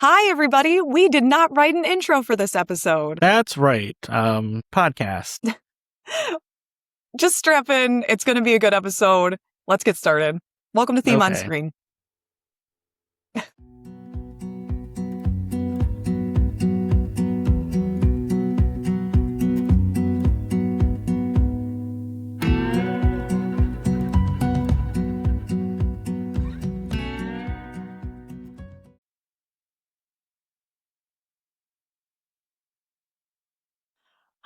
Hi, everybody. We did not write an intro for this episode. That's right. Podcast. Just strap in. It's going to be a good episode. Let's get started. Welcome to Theme on Okay. Screen.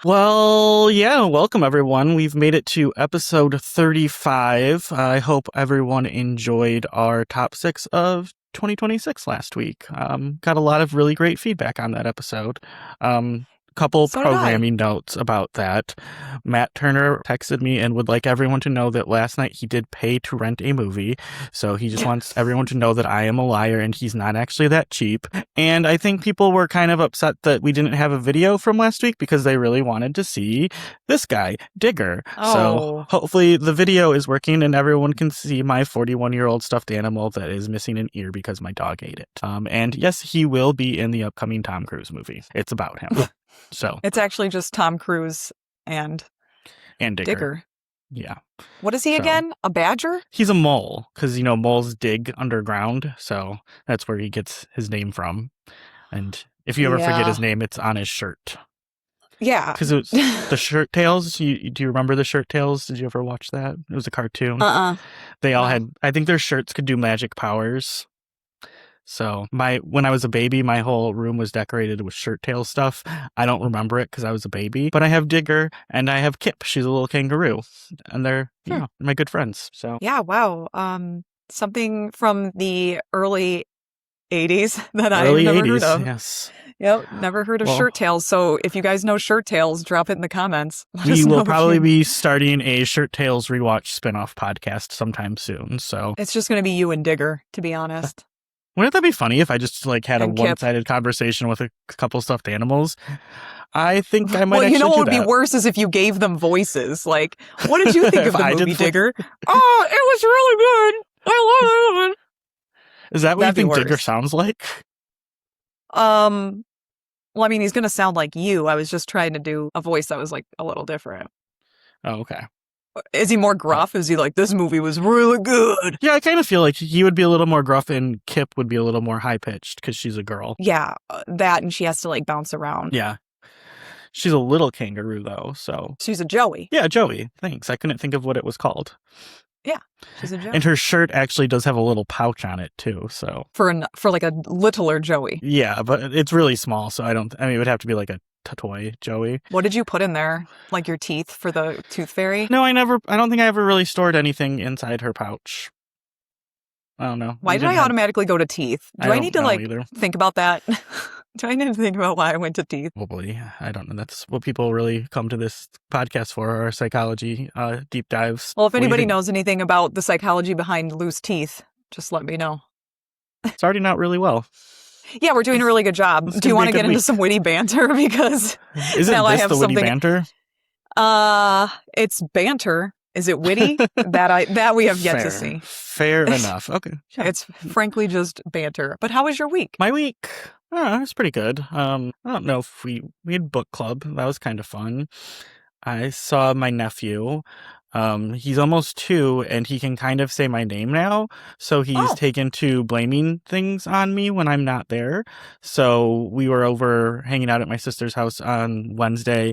Well, yeah, welcome everyone. We've made it to episode 35. I hope everyone enjoyed our top 6 of 2026 last week. Got a lot of really great feedback on that episode. Couple So did I. programming notes about that. Matt Turner texted me and would like everyone to know that last night he did pay to rent a movie. So he just wants everyone to know that I am a liar and he's not actually that cheap. And I think people were kind of upset that we didn't have a video from last week because they really wanted to see this guy, Digger. So hopefully the video is working and everyone can see my 41-year-old stuffed animal that is missing an ear because my dog ate it. And yes, he will be in the upcoming Tom Cruise movie. It's about him. So It's actually just Tom Cruise and Digger. Yeah. What is he So- again? A badger? He's a mole because, moles dig underground. So that's where he gets his name from. And if you ever forget Yeah. his name, it's on his shirt. Yeah. Because it was the Shirt Tales. Do you remember the Shirt Tales? Did you ever watch that? It was a cartoon. They all No. had, I think their shirts could do magic powers. So when I was a baby, my whole room was decorated with Shirt Tail stuff. I don't remember it because I was a baby, but I have Digger and I have Kip. She's a little kangaroo, and they're my good friends. So Yeah, wow. Something from the early 80s that early I've never 80s, heard of. yes. Yep, never heard of Well- Shirt Tails. So if you guys know Shirt Tails, drop it in the comments. Let us We know will if probably you- be starting a Shirt Tales rewatch spinoff podcast sometime soon. So It's just going to be you and Digger, to be honest. wouldn't that be funny if I just had a And Kip. one-sided conversation with a couple stuffed animals? I think I might Well, actually you know what would do be that. worse is if you gave them voices. Like, what did you think of If the I did movie, vo- Digger? Oh, it was really good. I love it. Is that what That'd be you think Digger worse. sounds like? Well, I mean, he's going to sound like you. I was just trying to do a voice that was like a little different. Oh, okay. Is he more gruff? Is he like, this movie was really good? Yeah, I kind of feel like he would be a little more gruff and Kip would be a little more high-pitched because she's a girl. Yeah, that, and she has to like bounce around. Yeah. She's a little kangaroo, though, so... She's a Joey. Yeah, Joey. Thanks. I couldn't think of what it was called. She's a Joey. And her shirt actually does have a little pouch on it, too, so... For like a littler Joey. Yeah, but it's really small, so it would have to be like a toy Joey. What did you put in there? Like your teeth for the tooth fairy? No, I don't think I ever really stored anything inside her pouch. I don't know. Why We did I didn't have- automatically go to teeth? Do I don't need to know like either. think about that? Do I need to think about why I went to teeth? Probably. I don't know. That's what people really come to this podcast for, our psychology deep dives. Well, if What do you anybody think? knows anything about the psychology behind loose teeth, just let me know. It's starting out really well. Yeah, we're doing a really good job. It's Do you gonna want be to a get good into week. some witty banter? Because Isn't now I this have the witty something- banter? it's banter. Is it witty? that we have yet to Fair. see. Fair enough. Okay. Yeah. It's frankly just banter. But how was your week? My week, it's pretty good. I don't know if we had book club. That was kind of fun. I saw my nephew. He's almost 2 and he can kind of say my name now. So he's Oh. taken to blaming things on me when I'm not there. So we were over hanging out at my sister's house on Wednesday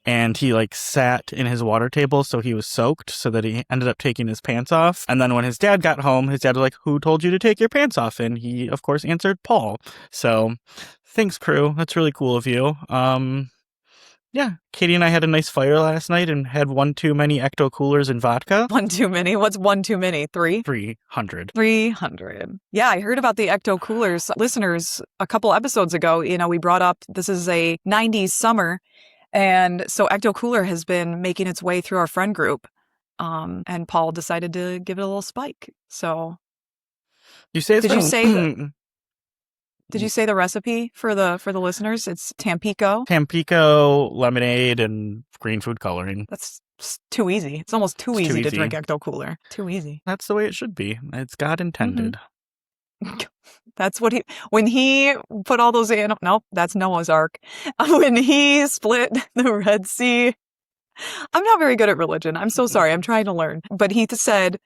and he sat in his water table. So he was soaked so that he ended up taking his pants off. And then when his dad got home, his dad was like, "Who told you to take your pants off?" And he, of course, answered Paul. So thanks, crew. That's really cool of you. Yeah, Katie and I had a nice fire last night and had one too many ecto coolers and vodka. One too many. What's one too many? 3? 300. 300. Yeah, I heard about the ecto coolers. Listeners, a couple episodes ago, we brought up this is a 90s summer. And so ecto cooler has been making its way through our friend group. And Paul decided to give it a little spike. So You say it's Did you from- say the- did you say the recipe for the listeners? It's Tampico. Tampico, lemonade, and green food coloring. That's too easy. It's almost too It's too easy to easy. drink ecto cooler. Too easy. That's the way it should be. It's God intended. That's what when he put all those in, nope, that's Noah's Ark. When he split the Red Sea, I'm not very good at religion. I'm so sorry. I'm trying to learn. But he said,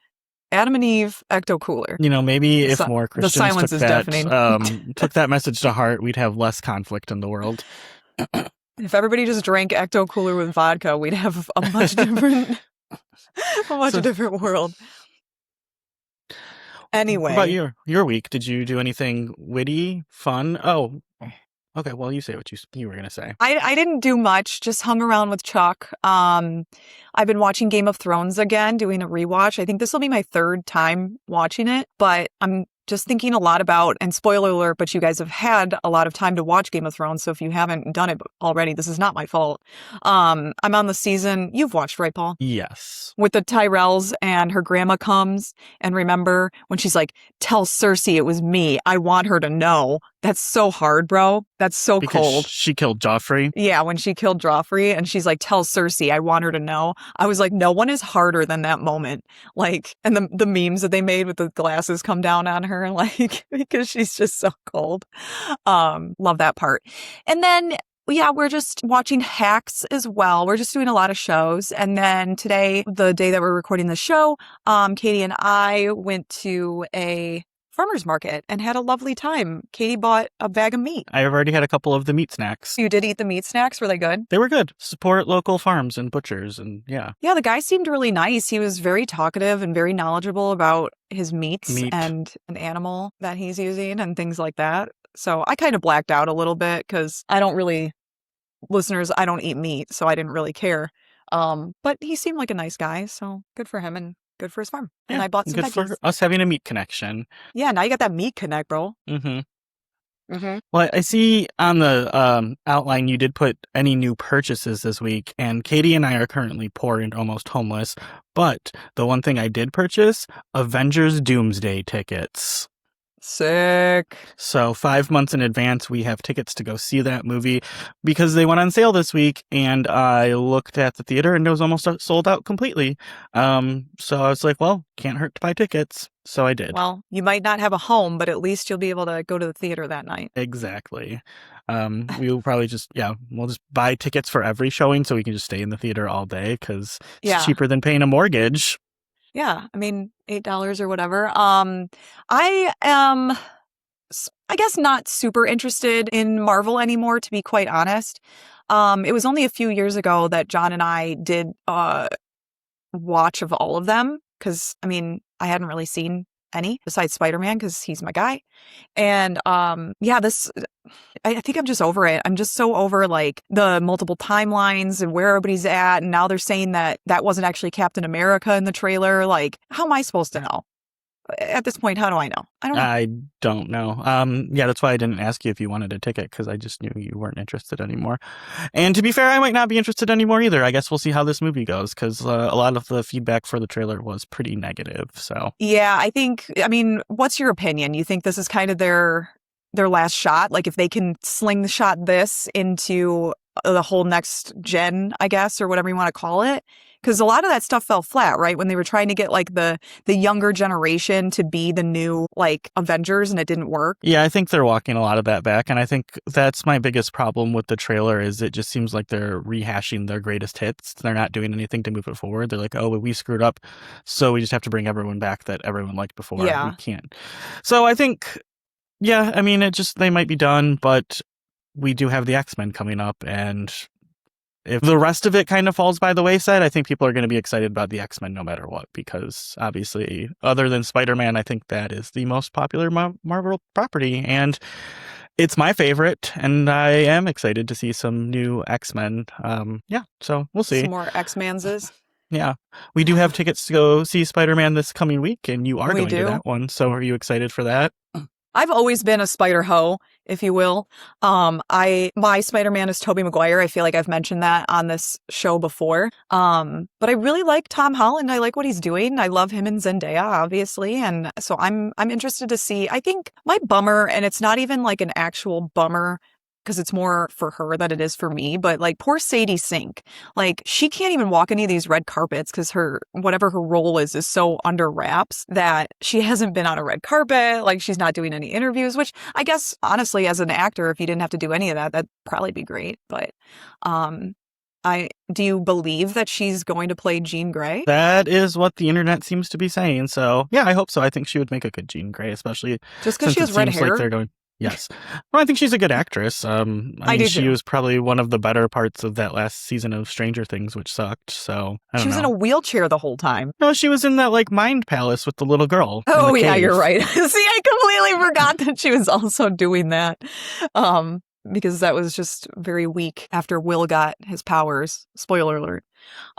Adam and Eve, ecto cooler. Maybe if more The Christians silence is deafening. took that message to heart, we'd have less conflict in the world. If everybody just drank ecto cooler with vodka, we'd have a much different, different world. Anyway, what about your week? Did you do anything witty, fun? Oh, okay. Well, you say what you were gonna say. I didn't do much. Just hung around with Chuck. I've been watching Game of Thrones again, doing a rewatch. I think this will be my third time watching it, but I'm just thinking a lot about, and spoiler alert, but you guys have had a lot of time to watch Game of Thrones, so if you haven't done it already, this is not my fault. I'm on the season, you've watched, right, Paul? Yes. With the Tyrells, and her grandma comes, and remember when she's like, tell Cersei it was me, I want her to know. That's so hard, bro. That's so cold. She killed Joffrey. Yeah, when she killed Joffrey, and she's like, tell Cersei, I want her to know. I was like, no one is harder than that moment. Like, and the memes that they made with the glasses come down on her, like, because she's just so cold. Love that part. And then, yeah, we're just watching Hacks as well. We're just doing a lot of shows. And then today, the day that we're recording the show, Katie and I went to a farmer's market and had a lovely time. Katie bought a bag of meat. I've already had a couple of the meat snacks. You did eat the meat snacks? Were they good? They were good. Support local farms and butchers, and yeah. Yeah, the guy seemed really nice. He was very talkative and very knowledgeable about his meats and an animal that he's using and things like that. So I kind of blacked out a little bit because I don't eat meat, so I didn't really care. But he seemed like a nice guy, so good for him and good for his farm. Yeah, and I bought some good veggies. for us having a meat connection. Yeah, now you got that meat connect, bro. Well, I see on the outline you did put any new purchases this week, and Katie and I are currently poor and almost homeless, but the one thing I did purchase, Avengers Doomsday tickets. Sick. So 5 months in advance, we have tickets to go see that movie because they went on sale this week, and I looked at the theater and it was almost sold out completely. So I was like, well, can't hurt to buy tickets. So I did. Well, you might not have a home, but at least you'll be able to go to the theater that night. Exactly. We will probably we'll just buy tickets for every showing so we can just stay in the theater all day because it's cheaper than paying a mortgage. Yeah, I mean, $8 or whatever. I am, I guess, not super interested in Marvel anymore, to be quite honest. It was only a few years ago that John and I did watch of all of them because, I mean, I hadn't really seen any besides Spider-Man because he's my guy. And I think I'm just over it. I'm just so over like the multiple timelines and where everybody's at. And now they're saying that wasn't actually Captain America in the trailer. Like, how am I supposed to know? At this point, how do I know? I don't know. Yeah, that's why I didn't ask you if you wanted a ticket because I just knew you weren't interested anymore. And to be fair, I might not be interested anymore either. I guess we'll see how this movie goes because a lot of the feedback for the trailer was pretty negative. So yeah, I mean, what's your opinion? You think this is kind of their last shot? Like if they can slingshot this into the whole next gen, I guess, or whatever you want to call it. Because a lot of that stuff fell flat, right? When they were trying to get like the younger generation to be the new like Avengers and it didn't work. Yeah, I think they're walking a lot of that back. And I think that's my biggest problem with the trailer is it just seems like they're rehashing their greatest hits. They're not doing anything to move it forward. They're like, oh, we screwed up. So we just have to bring everyone back that everyone liked before. Yeah. We can't. So I think, yeah, I mean, they might be done, but we do have the X-Men coming up, and if the rest of it kind of falls by the wayside, I think people are going to be excited about the X-Men no matter what, because obviously, other than Spider-Man, I think that is the most popular Marvel property, and it's my favorite, and I am excited to see some new X-Men. Yeah, so we'll see. Some more X-Manses. Yeah, we do have tickets to go see Spider-Man this coming week, and you are going to that one, so are you excited for that? I've always been a Spider-Ho, if you will. My Spider-Man is Tobey Maguire. I feel like I've mentioned that on this show before. But I really like Tom Holland. I like what he's doing. I love him and Zendaya, obviously. And so I'm interested to see. I think my bummer, and it's not even like an actual bummer because it's more for her than it is for me. But like poor Sadie Sink, like she can't even walk any of these red carpets because whatever her role is so under wraps that she hasn't been on a red carpet. Like she's not doing any interviews, which I guess honestly, as an actor, if you didn't have to do any of that, that'd probably be great. But do you believe that she's going to play Jean Grey? That is what the internet seems to be saying. So yeah, I hope so. I think she would make a good Jean Grey, especially just because she has red hair. Like they're going. Yes. Well, I think she's a good actress. I mean, she was probably one of the better parts of that last season of Stranger Things, which sucked. So she was in a wheelchair the whole time. No, she was in that like mind palace with the little girl. Oh yeah, you're right. See, I completely forgot that she was also doing that. Because that was just very weak after Will got his powers. Spoiler alert.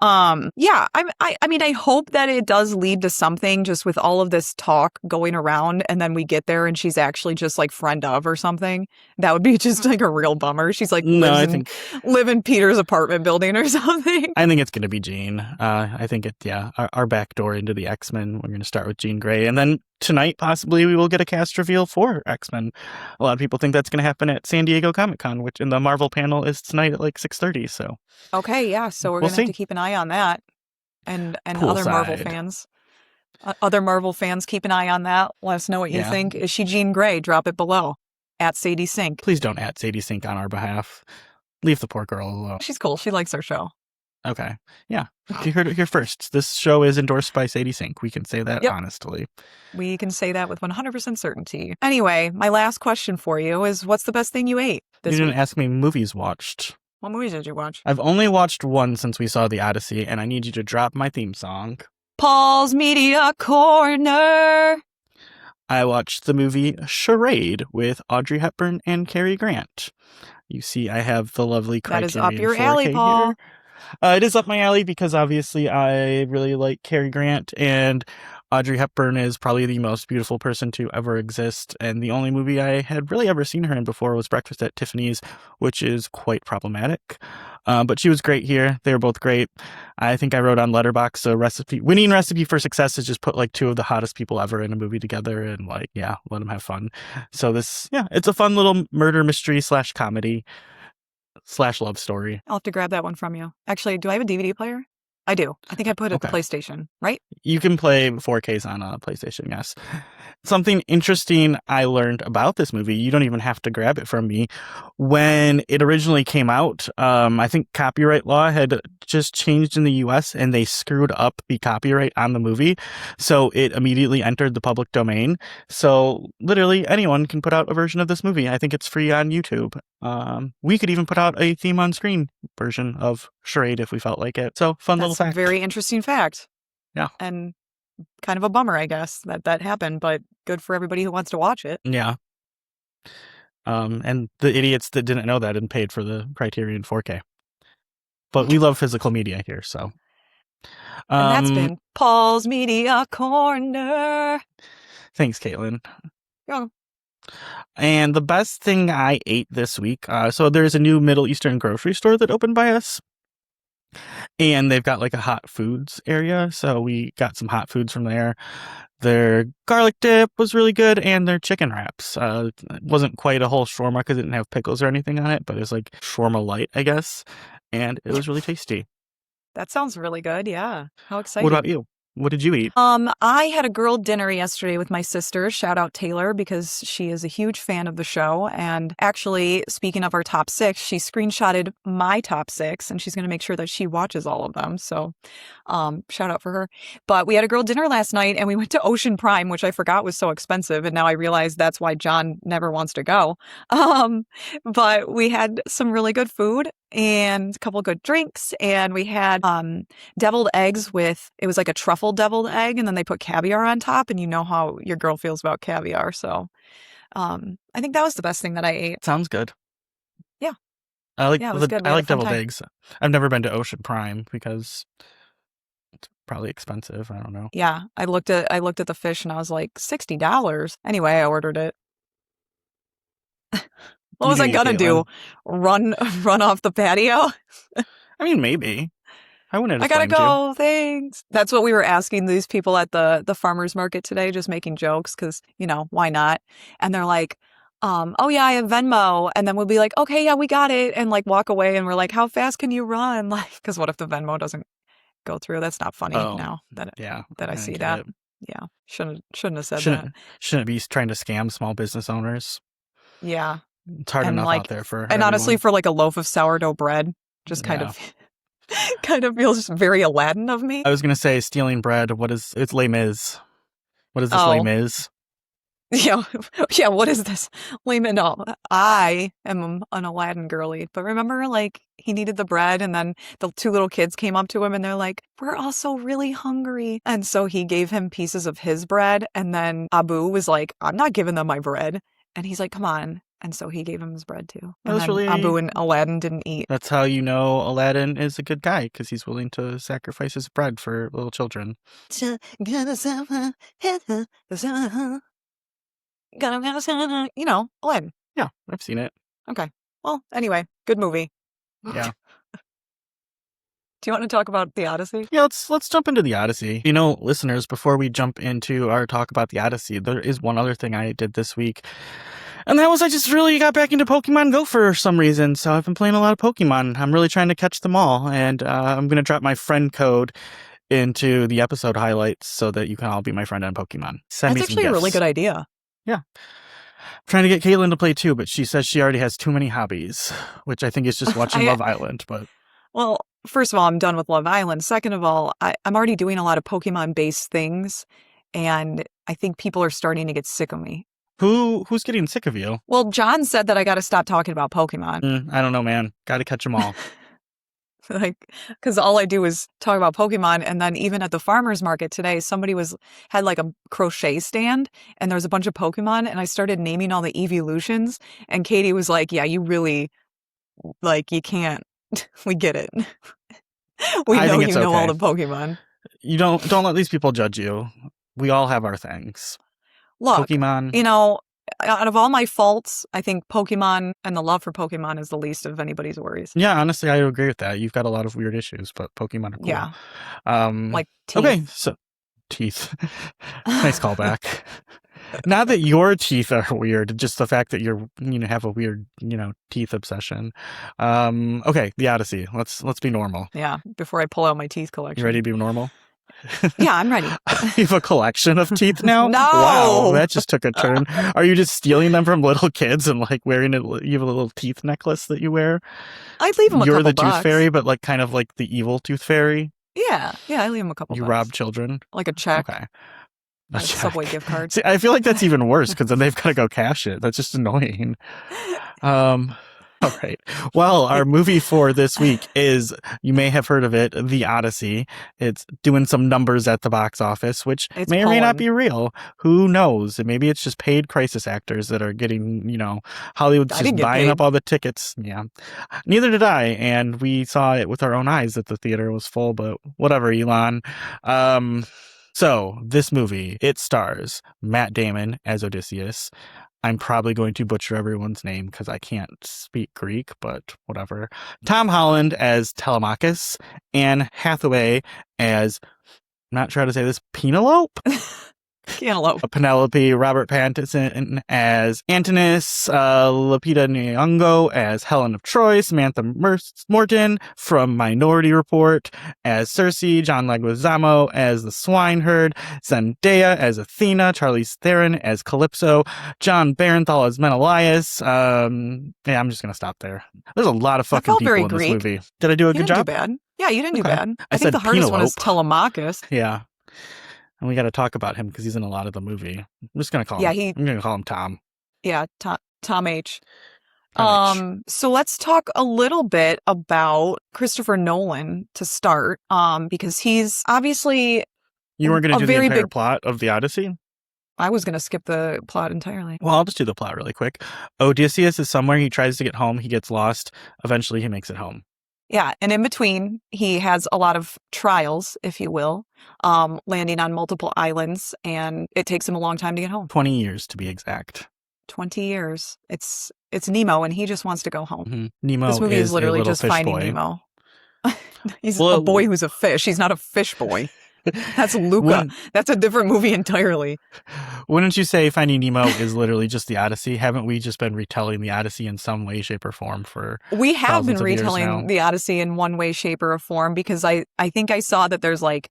Yeah, I mean, I hope that it does lead to something just with all of this talk going around and then we get there and she's actually just like friend of or something. That would be just like a real bummer. She's like live in Peter's apartment building or something. I think it's going to be Jean. I think our back door into the X-Men. We're going to start with Jean Grey. And then tonight, possibly, we will get a cast reveal for X-Men. A lot of people think that's going to happen at San Diego Comic-Con, which in the Marvel panel is tonight at like 6:30. So okay, yeah. So we're going to have to keep an eye on that. And other Marvel fans. Other Marvel fans, keep an eye on that. Let us know what you think. Is she Jean Grey? Drop it below. At Sadie Sink. Please don't at Sadie Sink on our behalf. Leave the poor girl alone. She's cool. She likes our show. Okay. Yeah. You heard it here first. This show is endorsed by Sadie Sink. We can say that honestly. We can say that with 100% certainty. Anyway, my last question for you is, what's the best thing you ate this week? You didn't ask me movies watched. What movies did you watch? I've only watched one since we saw the Odyssey, and I need you to drop my theme song. Paul's Media Corner. I watched the movie Charade with Audrey Hepburn and Cary Grant. You see, I have the lovely Criterion 4K. That is up your alley, Paul. Here. It is up my alley because obviously I really like Cary Grant, and Audrey Hepburn is probably the most beautiful person to ever exist. And the only movie I had really ever seen her in before was Breakfast at Tiffany's, which is quite problematic. But she was great here. They were both great. I think I wrote on Letterboxd winning recipe for success is just put like two of the hottest people ever in a movie together and like, let them have fun. So it's a fun little murder mystery / comedy / love story. I'll have to grab that one from you. Actually, do I have a DVD player? I do. I think I put it at the PlayStation, right? You can play 4Ks on a PlayStation, yes. Something interesting I learned about this movie, you don't even have to grab it from me. When it originally came out, I think copyright law had just changed in the US and they screwed up the copyright on the movie. So it immediately entered the public domain. So literally anyone can put out a version of this movie. I think it's free on YouTube. We could even put out a theme on screen version of Charade if we felt like it. So fun little fact. That's a very interesting fact. Yeah. And kind of a bummer, I guess, that happened, but good for everybody who wants to watch it. Yeah. And the idiots that didn't know that and paid for the Criterion 4K. But we love physical media here, so. And that's been Paul's Media Corner. Thanks, Katelynn. Yeah. And the best thing I ate this week, so there's a new Middle Eastern grocery store that opened by us. And they've got like a hot foods area. So we got some hot foods from there. Their garlic dip was really good. And their chicken wraps. It wasn't quite a whole shawarma because it didn't have pickles or anything on it. But it was like shawarma light, I guess. And it was really tasty. That sounds really good. Yeah. How exciting. What about you? What did you eat? I had a girl dinner yesterday with my sister. Shout out Taylor because she is a huge fan of the show. And actually, speaking of our top 6, she screenshotted my top 6 and she's going to make sure that she watches all of them. So shout out for her. But we had a girl dinner last night and we went to Ocean Prime, which I forgot was so expensive. And now I realize that's why John never wants to go. But we had some really good food and a couple of good drinks. And we had deviled eggs it was like a truffle deviled egg. And then they put caviar on top. And you know how your girl feels about caviar. So I think that was the best thing that I ate. Sounds good. Yeah. I like good. Deviled eggs. I've never been to Ocean Prime because it's probably expensive. I don't know. Yeah. I looked at the fish and I was like, $60. Anyway, I ordered it. What was I gonna do? Run off the patio? I mean, maybe. I wouldn't have. I gotta go. Thanks. That's what we were asking these people at the farmers market today, just making jokes because, why not? And they're like, oh yeah, I have Venmo. And then we'll be like, okay, yeah, we got it. And like walk away. And we're like, how fast can you run? Like, because what if the Venmo doesn't go through? That's not funny now that I see that. It. Yeah. Shouldn't have said that. Shouldn't be trying to scam small business owners. Yeah. It's hard enough out there for everyone. Honestly, for like a loaf of sourdough bread, just kind of feels very Aladdin of me. I was going to say stealing bread. It's Les Mis. What is this Les Mis? Yeah, what is this? Layman, no, I am an Aladdin girly. But remember, like, he needed the bread, and then the two little kids came up to him, and they're like, we're also really hungry. And so he gave him pieces of his bread, and then Abu was like, I'm not giving them my bread. And he's like, come on. And so he gave him his bread, too. And then Abu and Aladdin didn't eat. That's how you know Aladdin is a good guy, because he's willing to sacrifice his bread for little children. You know, Aladdin. Yeah, I've seen it. Okay. Well, anyway, good movie. Yeah. Do you want to talk about the Odyssey? Yeah, let's jump into the Odyssey. You know, listeners, before we jump into our talk about the Odyssey, there is one other thing I did this week. And that was I just really got back into Pokemon Go for some reason. So I've been playing a lot of Pokemon. I'm really trying to catch them all. And I'm going to drop my friend code into the episode highlights so that you can all be my friend on Pokemon. That's actually a really good idea. Yeah. I'm trying to get Katelynn to play too, but she says she already has too many hobbies, which I think is just watching Love Island. But well, first of all, I'm done with Love Island. Second of all, I'm already doing a lot of Pokemon-based things, and I think people are starting to get sick of me. Who's getting sick of you? Well, John said that I got to stop talking about Pokemon. I don't know, man. Got to catch them all. Like, because all I do is talk about Pokemon. And then even at the farmer's market today, somebody had like a crochet stand and there was a bunch of Pokemon, and I started naming all the evolutions. And Katie was like, yeah, you really, like, you can't. We get it. We know you know all the Pokemon. You don't let these people judge you. We all have our things. Look, Pokemon. You know, out of all my faults, I think Pokemon and the love for Pokemon is the least of anybody's worries. Yeah, honestly, I agree with that. You've got a lot of weird issues, but Pokemon are cool. Yeah. Like teeth. Okay, so teeth. Nice callback. Not that your teeth are weird, just the fact that you have a weird, teeth obsession. Okay, the Odyssey. Let's be normal. Yeah, before I pull out my teeth collection. You ready to be normal? Yeah, I'm ready. You have a collection of teeth now? No! Wow, that just took a turn. Are you just stealing them from little kids and like wearing it? You have a little teeth necklace that you wear? I'd leave them a couple bucks. You're the tooth fairy, but like kind of like the evil tooth fairy? Yeah, I leave them a couple bucks. You rob children? Like a check. Okay. A Subway gift card. See, I feel like that's even worse because then they've got to go cash it. That's just annoying. All right. Well, our movie for this week is, you may have heard of it, The Odyssey. It's doing some numbers at the box office, which may or may not be real. Who knows? Maybe it's just paid crisis actors that are getting, Hollywood's just buying up all the tickets. Yeah. Neither did I. And we saw it with our own eyes that the theater was full, but whatever, Elon. So this movie, it stars Matt Damon as Odysseus. I'm probably going to butcher everyone's name because I can't speak Greek, but whatever. Tom Holland as Telemachus, Anne Hathaway as, I'm not sure how to say this, Penelope? Penelope, Robert Pattinson as Antinous, Lupita Nyong'o as Helen of Troy, Samantha Morton from Minority Report as Cersei, John Leguizamo as the Swineherd, Zendaya as Athena, Charlize Theron as Calypso, John Barenthal as Menelaus. I'm just gonna stop there. There's a lot of fucking people in this movie. Did I do a good job? You didn't do bad. Yeah, you didn't do bad. I think the hardest one is Telemachus. Yeah. And we got to talk about him because he's in a lot of the movie. I'm just going to call him. I'm going to call him Tom. Yeah, Tom H. So let's talk a little bit about Christopher Nolan to start, because he's obviously You weren't going to do the entire plot of the Odyssey? I was going to skip the plot entirely. Well, I'll just do the plot really quick. Odysseus is somewhere. He tries to get home. He gets lost. Eventually, he makes it home. Yeah, and in between, he has a lot of trials, if you will, landing on multiple islands, and it takes him a long time to get home. 20 years, to be exact. 20 years. It's Nemo, and he just wants to go home. Mm-hmm. Nemo this movie is literally just finding boy. Nemo. He's a boy who's a fish. He's not a fish boy. That's Luca. Wouldn't, That's a different movie entirely. wouldn't you say Finding Nemo is literally just the Odyssey? Haven't we just been retelling the Odyssey in some way, shape, or form for We have been thousands of years retelling now? the Odyssey in one way, shape, or form because I think I saw that there's like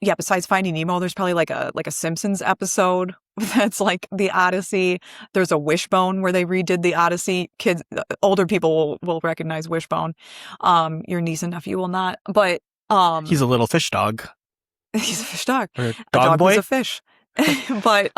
yeah, besides Finding Nemo, there's probably like a Simpsons episode that's like the Odyssey. There's a Wishbone where they redid the Odyssey. Kids, older people will recognize Wishbone. Your niece and nephew will not. But He's a little fish dog. he's a fish dog. Or A dog dog boy? was a fish. But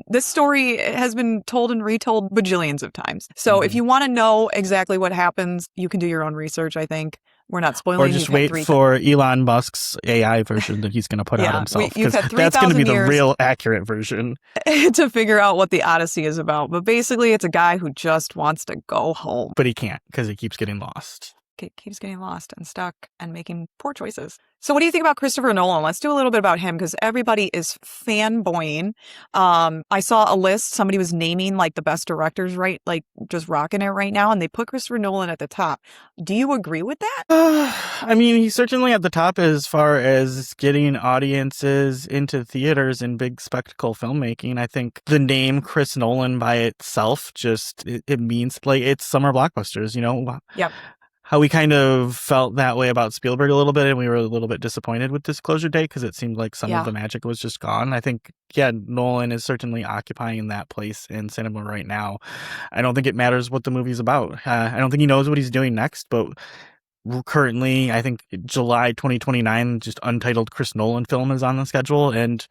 this story has been told and retold bajillions of times. So if you want to know exactly what happens, you can do your own research, I think. We're not spoiling. Or just wait for Elon Musk's AI version that he's going to put out Yeah, himself. you've Because had that's going to be 3,000 the years real accurate version. to figure out what the Odyssey is about. But basically, it's a guy who just wants to go home. But he can't because he keeps getting lost. Keeps getting lost and stuck and making poor choices. So what do you think about Christopher Nolan? Let's do a little bit about him because everybody is fanboying. I saw a list. Somebody was naming like the best directors, right? Like just rocking it right now. And they put Christopher Nolan at the top. Do you agree with that? I mean, he's certainly at the top as far as getting audiences into theaters and big spectacle filmmaking. I think the name Chris Nolan by itself just, it means like it's summer blockbusters, you know? Yep. How we kind of felt that way about Spielberg a little bit, and we were a little bit disappointed with Disclosure Day because it seemed like some of the magic was just gone. I think, yeah, Nolan is certainly occupying that place in cinema right now. I don't think it matters what the movie's about. I don't think he knows what he's doing next, but currently, I think July 2029, just untitled Chris Nolan film is on the schedule, and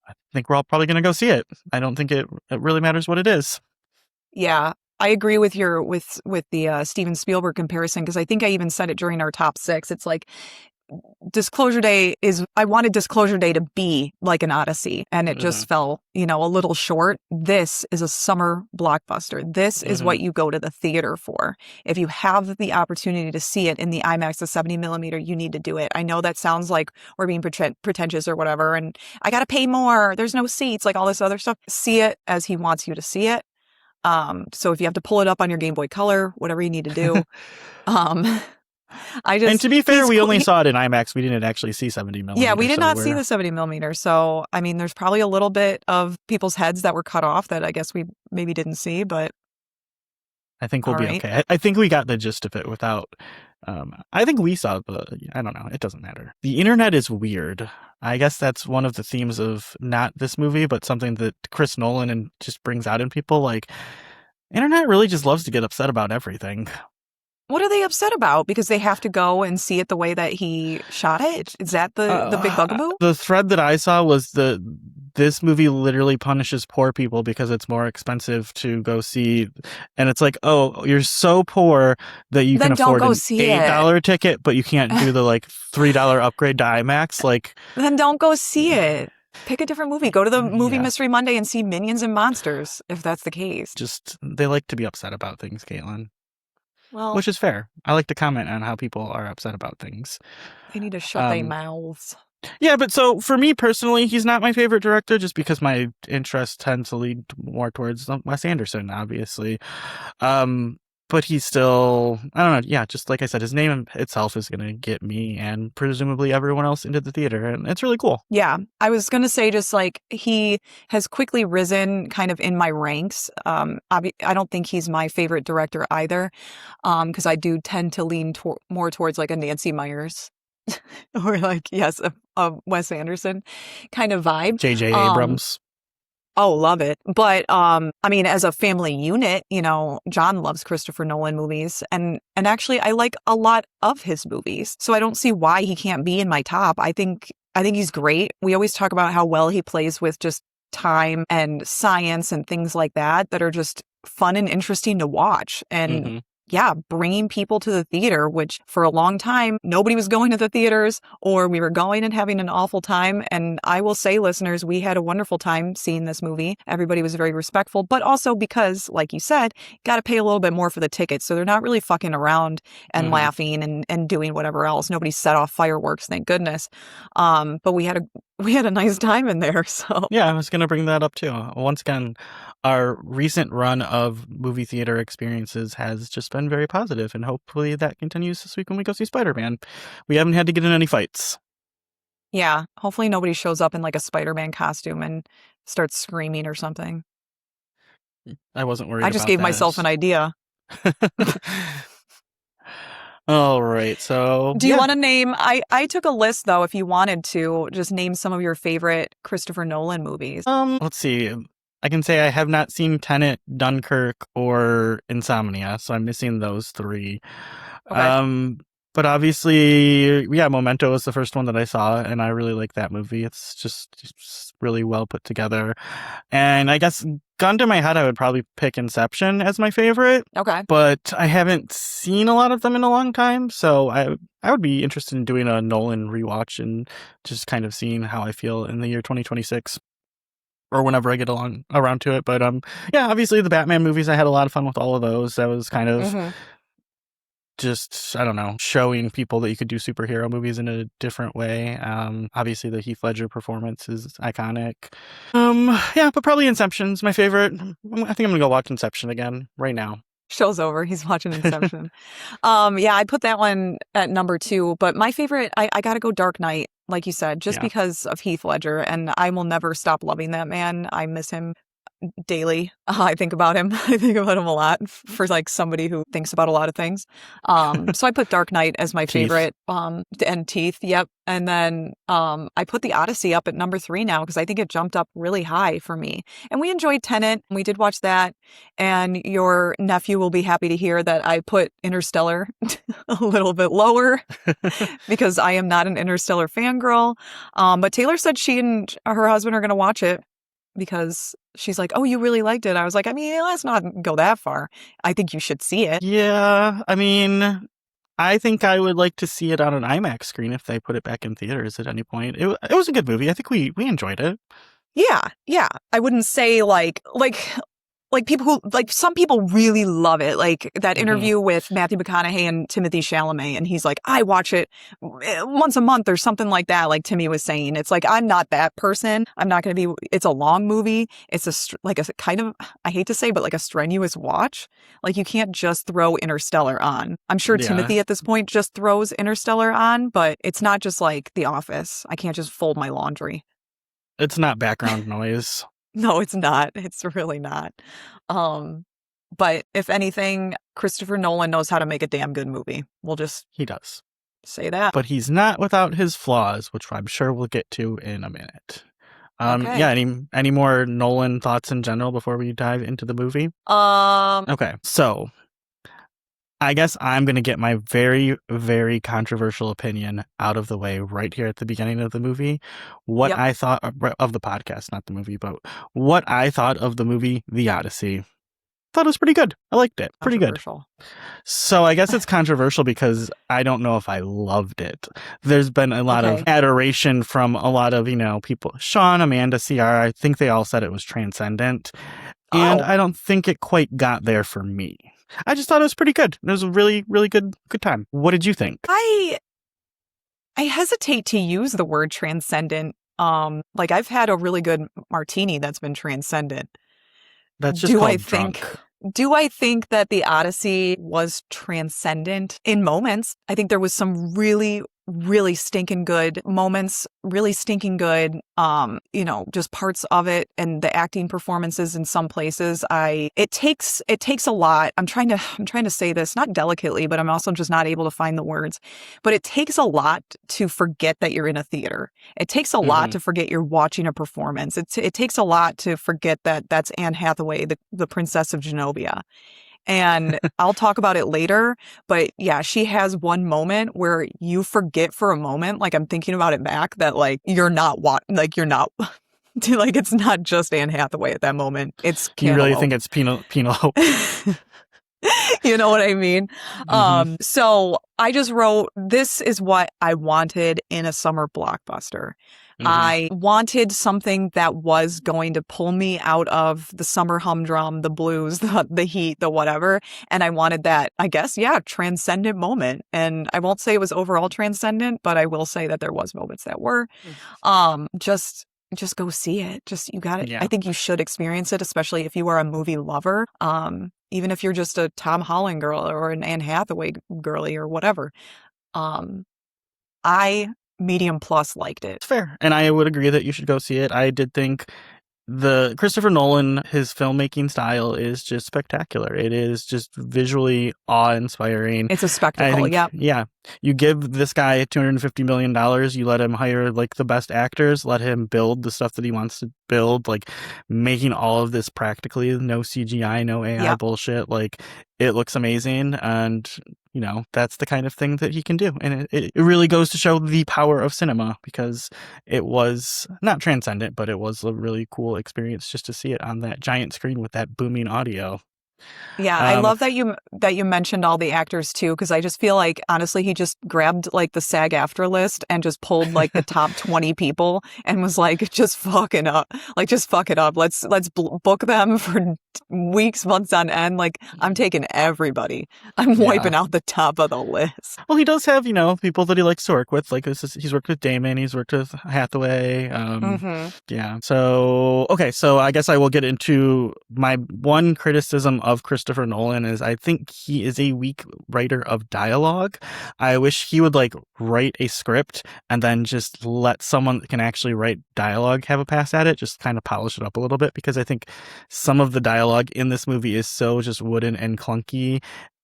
I think we're all probably going to go see it. I don't think it really matters what it is. Yeah. I agree with the Steven Spielberg comparison because I think I even said it during our top 6. It's like Disclosure Day I wanted Disclosure Day to be like an Odyssey and it just fell, a little short. This is a summer blockbuster. This is what you go to the theater for. If you have the opportunity to see it in the IMAX, the 70 millimeter, you need to do it. I know that sounds like we're being pretentious or whatever. And I got to pay more. There's no seats, like all this other stuff. See it as he wants you to see it. So if you have to pull it up on your Game Boy Color, whatever you need to do. And to be fair, we only saw it in IMAX. We didn't actually see 70 millimeter. Yeah, we did not see the 70 millimeter. So, I mean, there's probably a little bit of people's heads that were cut off that I guess we maybe didn't see, but I think we'll be okay. I think we got the gist of it without, I think we saw I don't know. It doesn't matter. The internet is weird. I guess that's one of the themes of not this movie, but something that Chris Nolan just brings out in people. Like, internet really just loves to get upset about everything. What are they upset about? Because they have to go and see it the way that he shot it? Is that the big bugaboo? The thread that I saw was this movie literally punishes poor people because it's more expensive to go see. And it's like, oh, you're so poor that you can afford an $8 ticket, but you can't do the like $3 upgrade to IMAX. Like, then don't go see it. Pick a different movie. Go to the movie Mystery Monday and see Minions and Monsters, if that's the case. Just, they like to be upset about things, Katelynn. Well, which is fair. I like to comment on how people are upset about things. They need to shut their mouths. Yeah, but so for me personally, he's not my favorite director just because my interests tend to lead more towards Wes Anderson, obviously. But he's still, I don't know, yeah, just like I said, his name itself is going to get me and presumably everyone else into the theater, and it's really cool. Yeah, I was going to say just like he has quickly risen kind of in my ranks. I don't think he's my favorite director either, because I do tend to lean more towards like a Nancy Meyers or like, yes, a Wes Anderson kind of vibe. J.J. Abrams. Oh, love it. But, I mean, as a family unit, John loves Christopher Nolan movies and actually I like a lot of his movies. So I don't see why he can't be in my top. I think he's great. We always talk about how well he plays with just time and science and things like that are just fun and interesting to watch. And yeah, bringing people to the theater, which for a long time, nobody was going to the theaters or we were going and having an awful time. And I will say, listeners, we had a wonderful time seeing this movie. Everybody was very respectful, but also because, like you said, got to pay a little bit more for the tickets. So they're not really fucking around and laughing and doing whatever else. Nobody set off fireworks, thank goodness. But we had a nice time in there. So yeah, I was going to bring that up too. Once again, our recent run of movie theater experiences has just been very positive, and hopefully that continues this week when we go see Spider-Man. We haven't had to get in any fights. Yeah. Hopefully nobody shows up in like a Spider-Man costume and starts screaming or something. I wasn't I worried just about gave myself an that. idea. All right. So, Do you yeah. want to name? I took a list though. If you wanted to, just name some of your favorite Christopher Nolan movies. Let's see. I can say I have not seen Tenet, Dunkirk, or Insomnia, so I'm missing those three. Okay. But obviously, yeah, Memento was the first one that I saw, and I really like that movie. It's really well put together. And I guess gun to my head, I would probably pick Inception as my favorite, Okay. but I haven't seen a lot of them in a long time, so I would be interested in doing a Nolan rewatch and just kind of seeing how I feel in the year 2026 or whenever I get around to it. But yeah, obviously the Batman movies, I had a lot of fun with all of those. That was kind of Mm-hmm. just, I don't know, showing people that you could do superhero movies in a different way. Obviously the Heath Ledger performance is iconic. Yeah, but probably Inception's my favorite. I think I'm gonna go watch Inception again right now. Show's over. He's watching Inception. Yeah, I put that one at number 2, but my favorite, I gotta go Dark Knight, like you said, just Yeah. because of Heath Ledger, and I will never stop loving that man. I miss him daily. I think about him. I think about him a lot for like somebody who thinks about a lot of things. So I put Dark Knight as my Teeth. favorite. And Teeth. Yep. And then I put the Odyssey up at number 3 now because I think it jumped up really high for me. And we enjoyed Tenet. We did watch that. And your nephew will be happy to hear that I put Interstellar a little bit lower because I am not an Interstellar fangirl. But Taylor said she and her husband are going to watch it, because she's like, oh, you really liked it. I was like, I mean, let's not go that far. I think you should see it. Yeah, I mean, I think I would like to see it on an IMAX screen if they put it back in theaters at any point. It was a good movie. I think we enjoyed it. Yeah, yeah. I wouldn't say like people who, like, some people really love it. Like that interview with Matthew McConaughey and Timothy Chalamet, and he's like, I watch it once a month or something like that. Like Timmy was saying, it's like, I'm not that person. I'm not going to be, it's a long movie. It's like a kind of, I hate to say, but like a strenuous watch. Like you can't just throw Interstellar on. I'm sure Yeah. Timothy at this point just throws Interstellar on, but it's not just like The Office. I can't just fold my laundry. It's not background noise. No, it's not. It's really not. But if anything, Christopher Nolan knows how to make a damn good movie. We'll just He does. say that. But he's not without his flaws, which I'm sure we'll get to in a minute. Okay. Yeah, any more Nolan thoughts in general before we dive into the movie? Okay, so I guess I'm going to get my very, very controversial opinion out of the way right here at the beginning of the movie. What Yep. I thought of the podcast, not the movie, but what I thought of the movie The Odyssey. Thought it was pretty good. I liked it. Pretty good. Controversial. So I guess it's controversial because I don't know if I loved it. There's been a lot of Okay. adoration from a lot of, people. Sean, Amanda, CR, I think they all said it was transcendent. And Oh. I don't think it quite got there for me. I just thought it was pretty good. It was a really, really good time. What did you think? I hesitate to use the word transcendent. Like I've had a really good martini that's been transcendent. That's just Do called I think drunk. Do I think that the Odyssey was transcendent in moments? I think there was some really, really stinking good moments, really stinking good, just parts of it, and the acting performances in some places. It takes a lot. I'm trying to say this not delicately, but I'm also just not able to find the words. But it takes a lot to forget that you're in a theater. It takes a lot to forget you're watching a performance. It takes a lot to forget that that's Anne Hathaway, the Princess of Genovia. And I'll talk about it later, but yeah, she has one moment where you forget for a moment, like I'm thinking about it back, that like you're not like it's not just Anne Hathaway at that moment. It's You really Cantaloupe. think it's Penelope? You know what I mean? So I just wrote, this is what I wanted in a summer blockbuster. I wanted something that was going to pull me out of the summer humdrum, the blues, the heat, the whatever. And I wanted that, I guess, transcendent moment. And I won't say it was overall transcendent, but I will say that there was moments that were. Just go see it. You got it. Yeah. I think you should experience it, especially if you are a movie lover. Even if you're just a Tom Holland girl or an Anne Hathaway girly or whatever. I medium plus liked it. It's fair. And I would agree that you should go see it. I did think the Christopher Nolan, his filmmaking style is just spectacular. It is just visually awe-inspiring. It's a spectacle, yeah. You give this guy $250 million, you let him hire like the best actors, let him build the stuff that he wants to build, like making all of this practically, no CGI, no AI bullshit. Like, it looks amazing, and you know, that's the kind of thing that he can do. And it really goes to show the power of cinema, because it was not transcendent, but it was a really cool experience just to see it on that giant screen with that booming audio. Yeah, I love that you mentioned all the actors too, because I just feel like honestly he just grabbed like the SAG-AFTRA list and just pulled like the top 20 people and was like, just fuck it up, let's book them for weeks, months on end. Like, I'm taking everybody, I'm wiping out the top of the list. Well, he does have, you know, people that he likes to work with, like he's worked with Damon, he's worked with Hathaway. Yeah, so okay, so I guess I will get into my one criticism of Christopher Nolan is I think he is a weak writer of dialogue. I wish he would like write a script and then just let someone that can actually write dialogue have a pass at it, just kind of polish it up a little bit, because I think some of the dialogue in this movie is so just wooden and clunky.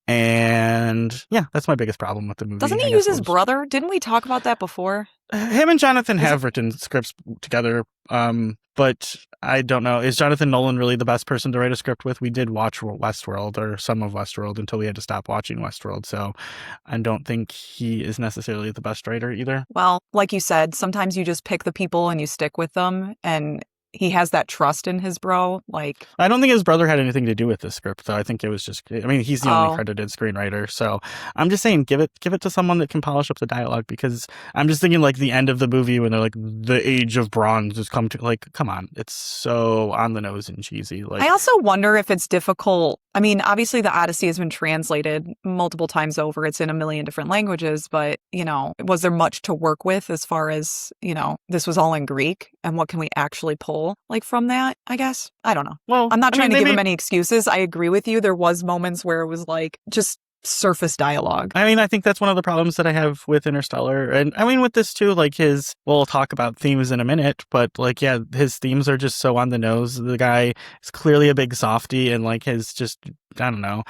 And yeah, that's my biggest problem with the movie. Doesn't he use his brother? Didn't we talk about that before? Him and Jonathan have written scripts together, but I don't know. Is Jonathan Nolan really the best person to write a script with? We did watch Westworld, or some of Westworld, until we had to stop watching Westworld, so I don't think he is necessarily the best writer either. Well, like you said, sometimes you just pick the people and you stick with them, and he has that trust in his bro. Like, I don't think his brother had anything to do with the script, though. I think it was just, I mean, he's the only credited screenwriter. So I'm just saying, give it to someone that can polish up the dialogue, because I'm just thinking like the end of the movie when they're like, the age of bronze has come to, like, come on. It's so on the nose and cheesy. Like, I also wonder if it's difficult. I mean, obviously the Odyssey has been translated multiple times over. It's in a million different languages, but, you know, was there much to work with as far as, you know, this was all in Greek, and what can we actually pull like from that, I guess? I don't know. Well, I'm not trying to give him any excuses. I agree with you. There was moments where it was like just surface dialogue. I mean, I think that's one of the problems that I have with Interstellar. And I mean, with this too, like we'll talk about themes in a minute, but like, yeah, his themes are just so on the nose. The guy is clearly a big softie, and like his just, I don't know,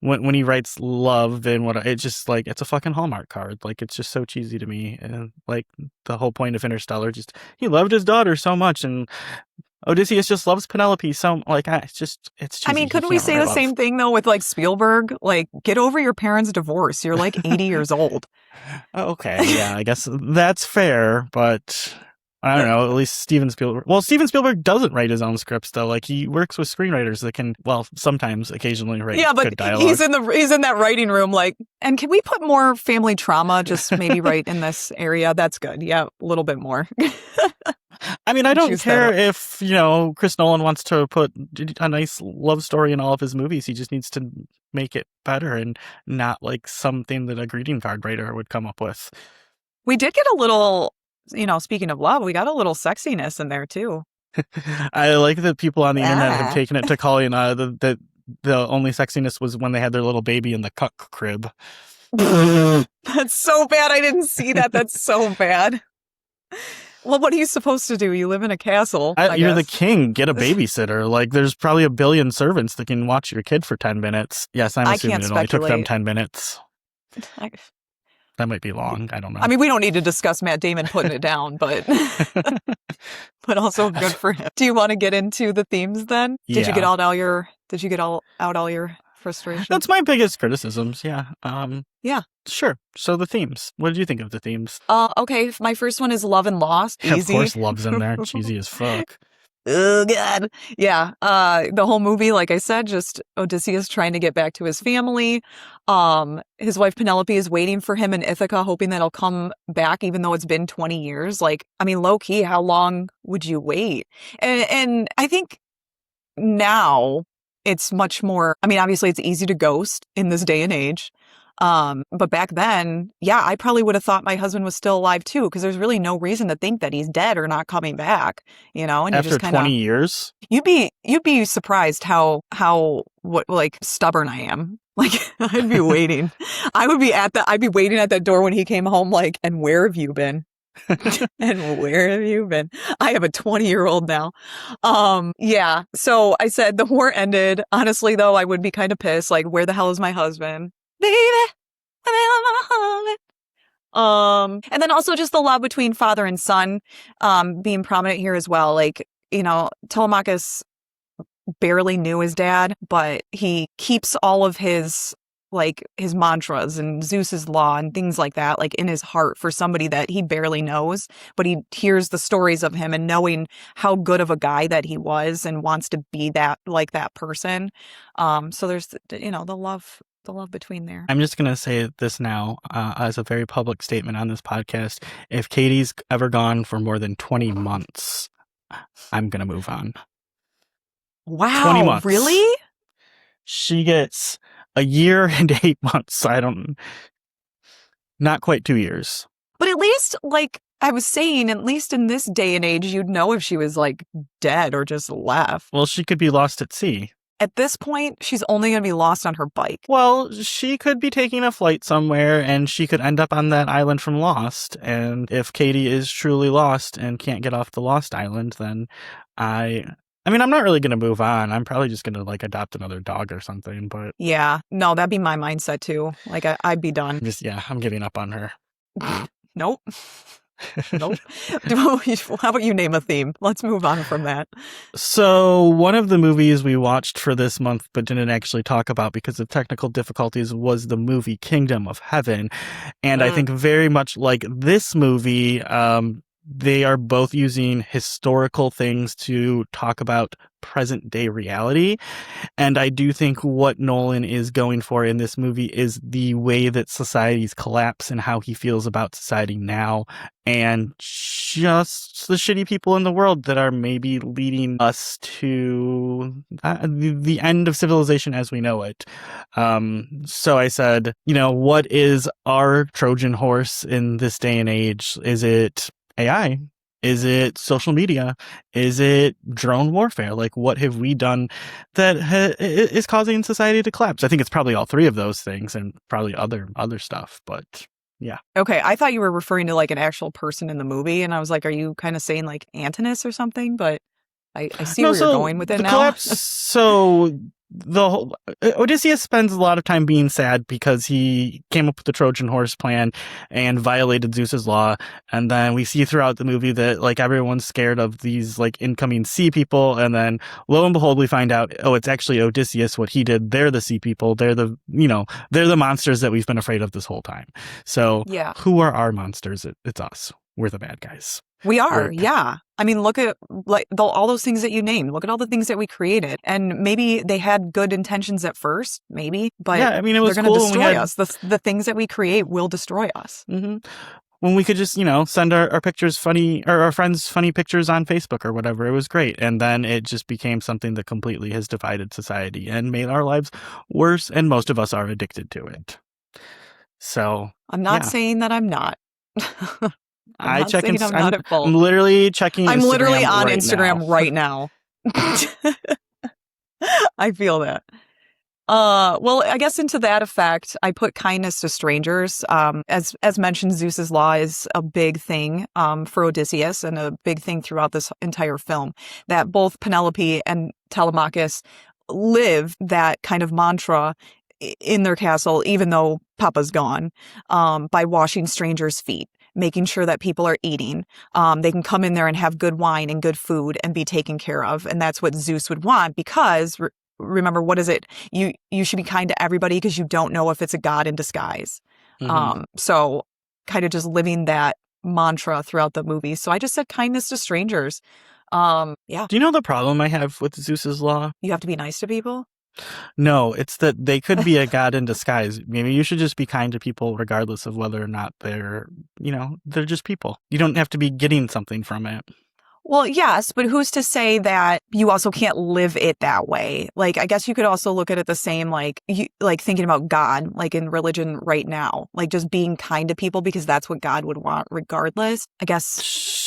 when he writes love and it's just like, it's a fucking Hallmark card. Like, it's just so cheesy to me. And like the whole point of Interstellar, just he loved his daughter so much, and Odysseus just loves Penelope. So like, it's cheesy. I mean, couldn't we say the same thing though with like Spielberg? Like, get over your parents' divorce. You're like 80 years old. Okay, yeah, I guess that's fair, but I don't know. At least Steven Spielberg. Well, Steven Spielberg doesn't write his own scripts though. Like, he works with screenwriters that can, well, sometimes, occasionally write good dialogue. He's in that writing room. Like, and can we put more family trauma? Just maybe right in this area. That's good. Yeah, a little bit more. I mean, I don't care if, you know, Chris Nolan wants to put a nice love story in all of his movies. He just needs to make it better and not like something that a greeting card writer would come up with. We did get a little, you know, speaking of love, we got a little sexiness in there too. I like that people on the internet have taken it to calling that the only sexiness was when they had their little baby in the cuck crib. That's so bad. I didn't see that. That's so bad. Well, what are you supposed to do? You live in a castle. You're the king. Get a babysitter. Like, there's probably a billion servants that can watch your kid for 10 minutes. Yes, I'm assuming it only took them 10 minutes. That might be long. I don't know. I mean, we don't need to discuss Matt Damon putting it down, but but also good for him. Do you want to get into the themes then? Yeah. Did you get out all your frustration? That's my biggest criticisms. Yeah. Yeah. Sure. So the themes. What did you think of the themes? Okay. My first one is love and loss. Easy. Of course, love's in there. Cheesy as fuck. Oh, God. Yeah. The whole movie, like I said, just Odysseus trying to get back to his family. His wife Penelope is waiting for him in Ithaca, hoping that he'll come back, even though it's been 20 years. Like, I mean, low key, how long would you wait? And I think now it's much more, I mean, obviously it's easy to ghost in this day and age. But back then, yeah, I probably would have thought my husband was still alive too, because there's really no reason to think that he's dead or not coming back, you know? And after you just 20 years? You'd be surprised how like stubborn I am. Like, I'd be waiting. I'd be waiting at that door when he came home, like, and where have you been? And where have you been? I have a 20-year-old now. Yeah. So I said the war ended. Honestly, though, I would be kind of pissed. Like, where the hell is my husband? Baby, where the hell is my husband? And then also just the love between father and son, being prominent here as well. Like, Telemachus barely knew his dad, but he keeps all of his mantras and Zeus's law and things like that, like in his heart for somebody that he barely knows, but he hears the stories of him and knowing how good of a guy that he was and wants to be that person. So there's, the love between there. I'm just going to say this now as a very public statement on this podcast. If Katie's ever gone for more than 20 months, I'm going to move on. Wow. 20 months. Really? She gets a year and 8 months. Not quite 2 years. But at least, like I was saying, at least in this day and age, you'd know if she was like dead or just left. Well, she could be lost at sea. At this point, she's only going to be lost on her bike. Well, she could be taking a flight somewhere and she could end up on that island from Lost. And if Katie is truly lost and can't get off the Lost Island, then I'm not really going to move on. I'm probably just going to like adopt another dog or something. But yeah, no, that'd be my mindset too. Like I'd be done. I'm giving up on her. Nope. Nope. How about you name a theme? Let's move on from that. So one of the movies we watched for this month but didn't actually talk about because of technical difficulties was the movie Kingdom of Heaven. And I think very much like this movie, they are both using historical things to talk about present day reality. And I do think what Nolan is going for in this movie is the way that societies collapse and how he feels about society now and just the shitty people in the world that are maybe leading us to the end of civilization as we know it. So I said, what is our Trojan horse in this day and age? Is it AI? Is it social media? Is it drone warfare? Like, what have we done that is causing society to collapse? I think it's probably all three of those things and probably other stuff, but yeah. Okay, I thought you were referring to like an actual person in the movie, and I was like, are you kind of saying like Antinous or something? But I see where you're going with it now. Collapse, so the whole Odysseus spends a lot of time being sad because he came up with the Trojan horse plan and violated Zeus's law. And then we see throughout the movie that like everyone's scared of these like incoming sea people. And then lo and behold, we find out, it's actually Odysseus. What he did, they're the sea people. They're the monsters that we've been afraid of this whole time. So yeah. Who are our monsters? It's us. We're the bad guys. We are, yeah. I mean, look at like all those things that you named. Look at all the things that we created, and maybe they had good intentions at first, maybe, but yeah, I mean, it was they're going to destroy us. The things that we create will destroy us. Mm-hmm. When we could just, send our pictures funny, or our friends funny pictures on Facebook or whatever, it was great, and then it just became something that completely has divided society and made our lives worse, and most of us are addicted to it. So I'm not saying that I'm not. I'm literally checking. I'm literally on right Instagram now. right now. I feel that. Well, I guess into that effect, I put kindness to strangers. As mentioned, Zeus's law is a big thing for Odysseus and a big thing throughout this entire film. That both Penelope and Telemachus live that kind of mantra in their castle, even though Papa's gone, by washing strangers' feet, making sure that people are eating. They can come in there and have good wine and good food and be taken care of. And that's what Zeus would want because, remember, what is it? You should be kind to everybody because you don't know if it's a god in disguise. Mm-hmm. So kind of just living that mantra throughout the movie. So I just said kindness to strangers. Yeah. Do you know the problem I have with Zeus's law? You have to be nice to people? No, it's that they could be a god in disguise. Maybe you should just be kind to people regardless of whether or not they're just people. You don't have to be getting something from it. Well, yes, but who's to say that you also can't live it that way? Like, I guess you could also look at it the same, like thinking about God, like in religion right now, like just being kind to people because that's what God would want regardless. I guess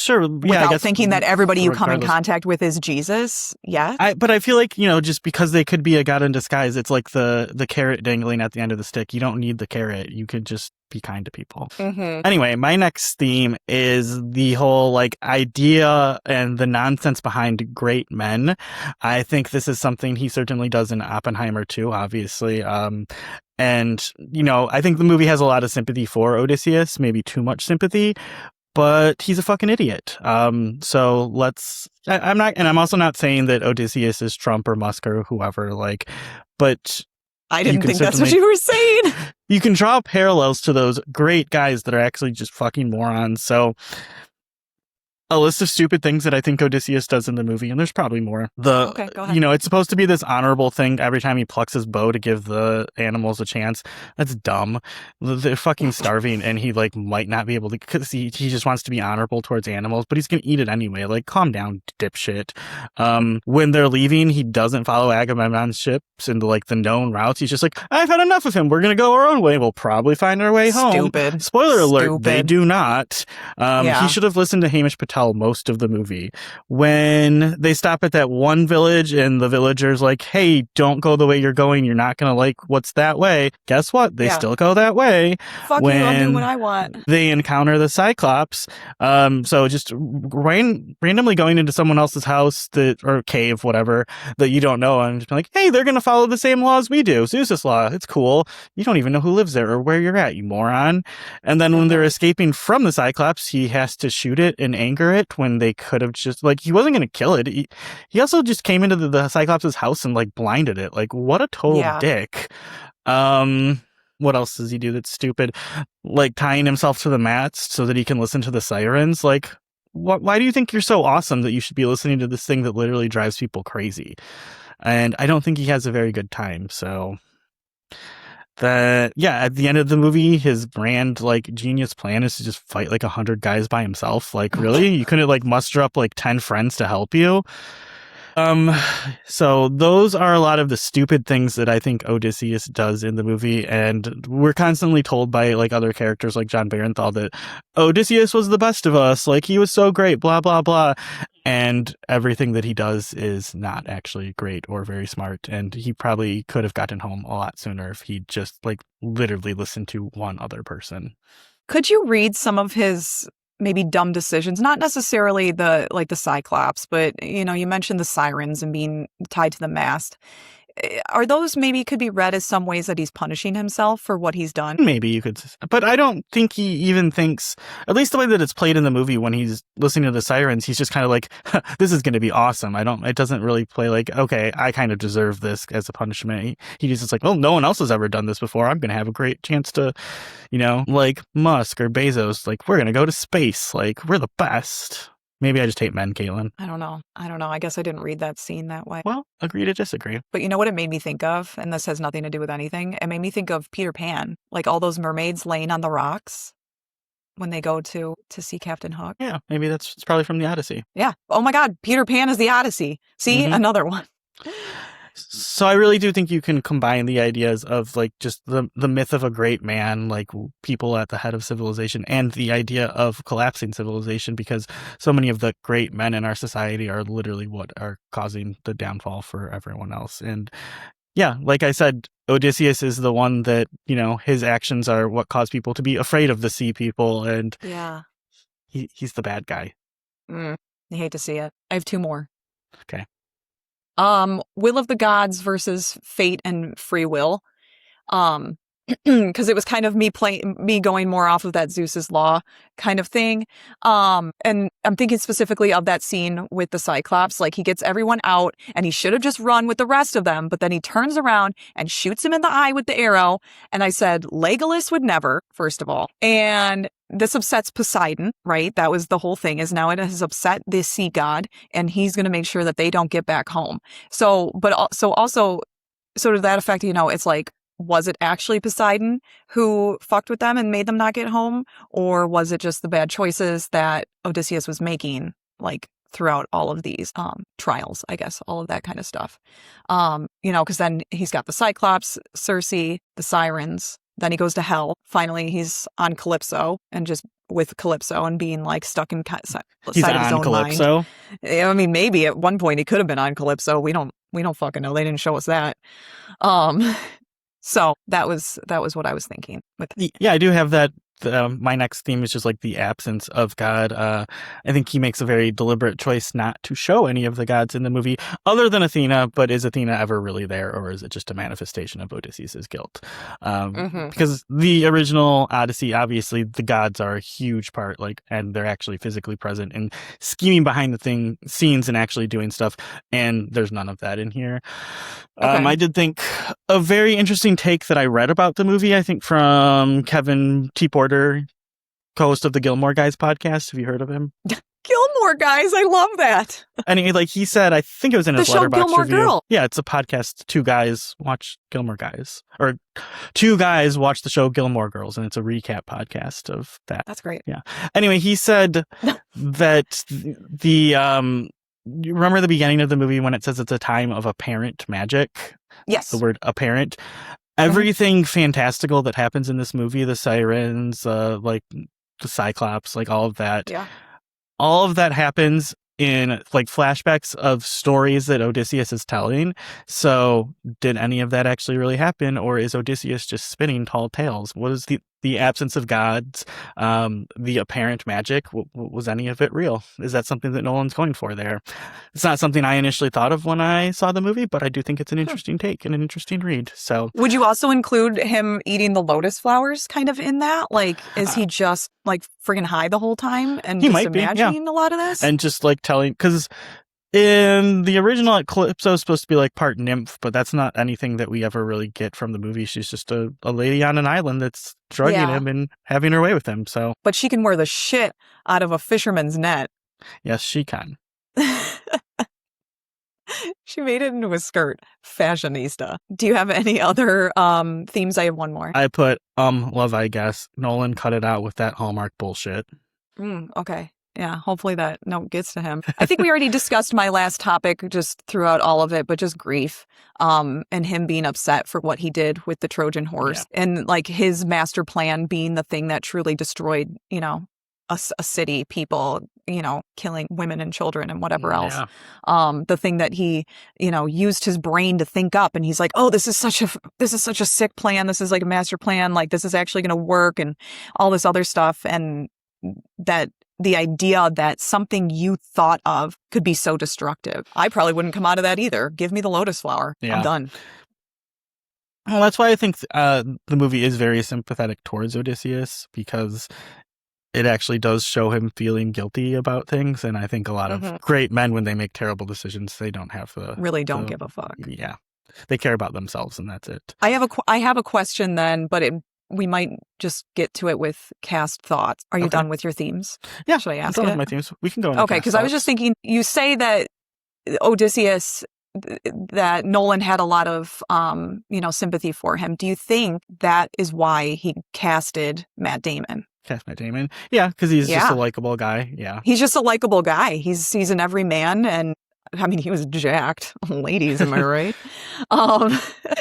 sure. Yeah, without I guess thinking that everybody you come in regardless. contact with is Jesus. Yeah. But I feel like, just because they could be a god in disguise, it's like the carrot dangling at the end of the stick. You don't need the carrot. You could just be kind to people. Mm-hmm. Anyway, my next theme is the whole like idea and the nonsense behind great men. I think this is something he certainly does in Oppenheimer too, obviously. And, I think the movie has a lot of sympathy for Odysseus, maybe too much sympathy, but he's a fucking idiot. So I'm also not saying that Odysseus is Trump or Musk or whoever, but I didn't think that's what you were saying. You can draw parallels to those great guys that are actually just fucking morons. So a list of stupid things that I think Odysseus does in the movie, and there's probably more. Okay, go ahead. It's supposed to be this honorable thing every time he plucks his bow to give the animals a chance. That's dumb. They're fucking starving, and he might not be able to, because he just wants to be honorable towards animals, but he's gonna eat it anyway. Calm down, dipshit. When they're leaving, he doesn't follow Agamemnon's ships into the known routes. He's just like, I've had enough of him. We're gonna go our own way. We'll probably find our way home. Stupid. Spoiler alert: they do not. Yeah. He should have listened to Hamish Patel most of the movie. When they stop at that one village and the villagers hey, don't go the way you're going, you're not gonna like what's that way. Guess what? They still go that way. Fuck you, I'll do what I want. They encounter the Cyclops. So just randomly going into someone else's house or cave, whatever, that you don't know, and just be like, hey, they're gonna follow the same laws we do. Zeus's law. It's cool. You don't even know who lives there or where you're at, you moron. And then when they're escaping from the Cyclops, he has to shoot it and anger it when they could have just he wasn't going to kill it. He also just came into the Cyclops' house and blinded it. What a total dick. What else does he do that's stupid? Tying himself to the mats so that he can listen to the sirens. Why do you think you're so awesome that you should be listening to this thing that literally drives people crazy? And I don't think he has a very good time. So at the end of the movie, his grand genius plan is to just fight 100 guys by himself. Really? You couldn't muster up 10 friends to help you? So those are a lot of the stupid things that I think Odysseus does in the movie, and we're constantly told by other characters like John Barenthal that Odysseus was the best of us, he was so great, blah blah blah, and everything that he does is not actually great or very smart, and he probably could have gotten home a lot sooner if he just literally listened to one other person. Could you read some of his maybe dumb decisions, not necessarily the Cyclops, but you mentioned the sirens and being tied to the mast. Are those maybe could be read as some ways that he's punishing himself for what he's done? Maybe you could, but I don't think he even thinks, at least the way that it's played in the movie when he's listening to the sirens, he's just kind of this is going to be awesome. It doesn't really play okay, I kind of deserve this as a punishment. He just is no one else has ever done this before. I'm going to have a great chance to, Musk or Bezos, we're going to go to space. We're the best. Maybe I just hate men, Katelynn. I don't know. I guess I didn't read that scene that way. Well, agree to disagree. But you know what it made me think of? And this has nothing to do with anything. It made me think of Peter Pan. All those mermaids laying on the rocks when they go to see Captain Hook. Yeah, maybe it's probably from the Odyssey. Yeah. Oh my God, Peter Pan is the Odyssey. See, another one. So I really do think you can combine the ideas of just the myth of a great man, people at the head of civilization, and the idea of collapsing civilization, because so many of the great men in our society are literally what are causing the downfall for everyone else. And yeah, like I said, Odysseus is the one that, his actions are what cause people to be afraid of the sea people, and he's the bad guy. I hate to see it. I have two more. Okay. Will of the Gods versus Fate and Free Will. Because it was kind of me going more off of that Zeus's law kind of thing. And I'm thinking specifically of that scene with the Cyclops. He gets everyone out and he should have just run with the rest of them, but then he turns around and shoots him in the eye with the arrow. And I said, Legolas would never, first of all. And this upsets Poseidon, right? That was the whole thing, is now it has upset this sea god, and he's going to make sure that they don't get back home. So also, to that effect, it's was it actually Poseidon who fucked with them and made them not get home? Or was it just the bad choices that Odysseus was making, throughout all of these trials, I guess, all of that kind of stuff. Because then he's got the Cyclops, Circe, the sirens, then he goes to hell. Finally, he's on Calypso and just with Calypso and being like stuck in He's side of his on own Calypso. mind. I mean, maybe at one point he could have been on Calypso. We don't fucking know. They didn't show us that. So that was what I was thinking. Yeah, I do have that. My next theme is just like the absence of God. I think he makes a very deliberate choice not to show any of the gods in the movie, other than Athena. But is Athena ever really there, or is it just a manifestation of Odysseus' guilt? Because the original Odyssey, obviously, the gods are a huge part, and they're actually physically present and scheming behind the scenes and actually doing stuff. And there's none of that in here. I did think a very interesting take that I read about the movie, I think from Kevin T. Porter, co-host of the Gilmore Guys podcast. Have you heard of him? Gilmore Guys, I love that. And he said, I think it was in his the show Letterboxd Gilmore review. Girl. Yeah, it's a podcast. Two guys watch Gilmore Guys, or two guys watch the show Gilmore Girls, and it's a recap podcast of that. That's great. Yeah. Anyway, he said that you remember the beginning of the movie when it says it's a time of apparent magic? Yes. The word apparent. Everything fantastical that happens in this movie, the sirens, the Cyclops, all of that. Yeah. All of that happens in flashbacks of stories that Odysseus is telling. So did any of that actually really happen, or is Odysseus just spinning tall tales? What is the absence of gods, the apparent magic? Was any of it real? Is that something that Nolan's going for there? It's not something I initially thought of when I saw the movie, but I do think it's an interesting take and an interesting read. So, would you also include him eating the lotus flowers kind of in that? Is he just friggin' high the whole time and he just might imagining a lot of this? And just telling, because in the original, Calypso is supposed to be part nymph, but that's not anything that we ever really get from the movie. She's just a lady on an island that's drugging him and having her way with him. So, but she can wear the shit out of a fisherman's net. Yes, she can. She made it into a skirt. Fashionista. Do you have any other themes? I have one more. I put love, I guess. Nolan cut it out with that Hallmark bullshit. Okay. Yeah, hopefully that note gets to him. I think we already discussed my last topic just throughout all of it, but just grief and him being upset for what he did with the Trojan horse and his master plan being the thing that truly destroyed, a city, people, killing women and children and whatever else. The thing that he, used his brain to think up, and he's like, oh, this is such a sick plan. This is a master plan. This is actually going to work and all this other stuff. And that the idea that something you thought of could be so destructive. I probably wouldn't come out of that either. Give me the lotus flower. Yeah. I'm done. Well, that's why I think the movie is very sympathetic towards Odysseus, because it actually does show him feeling guilty about things. And I think a lot of great men, when they make terrible decisions, they don't have really don't give a fuck. Yeah. They care about themselves, and that's it. I have a question then, but we might just get to it with cast thoughts. Are you done with your themes? Yeah. Should I ask I'm done it? with my themes. We can go into Okay, because I was just thinking, you say that Odysseus, that Nolan had a lot of, sympathy for him. Do you think that is why he casted Matt Damon? Cast Matt Damon? Yeah, because he's just a likable guy. Yeah. He's just a likable guy. He's an everyman, and I mean, he was jacked. Ladies, am I right?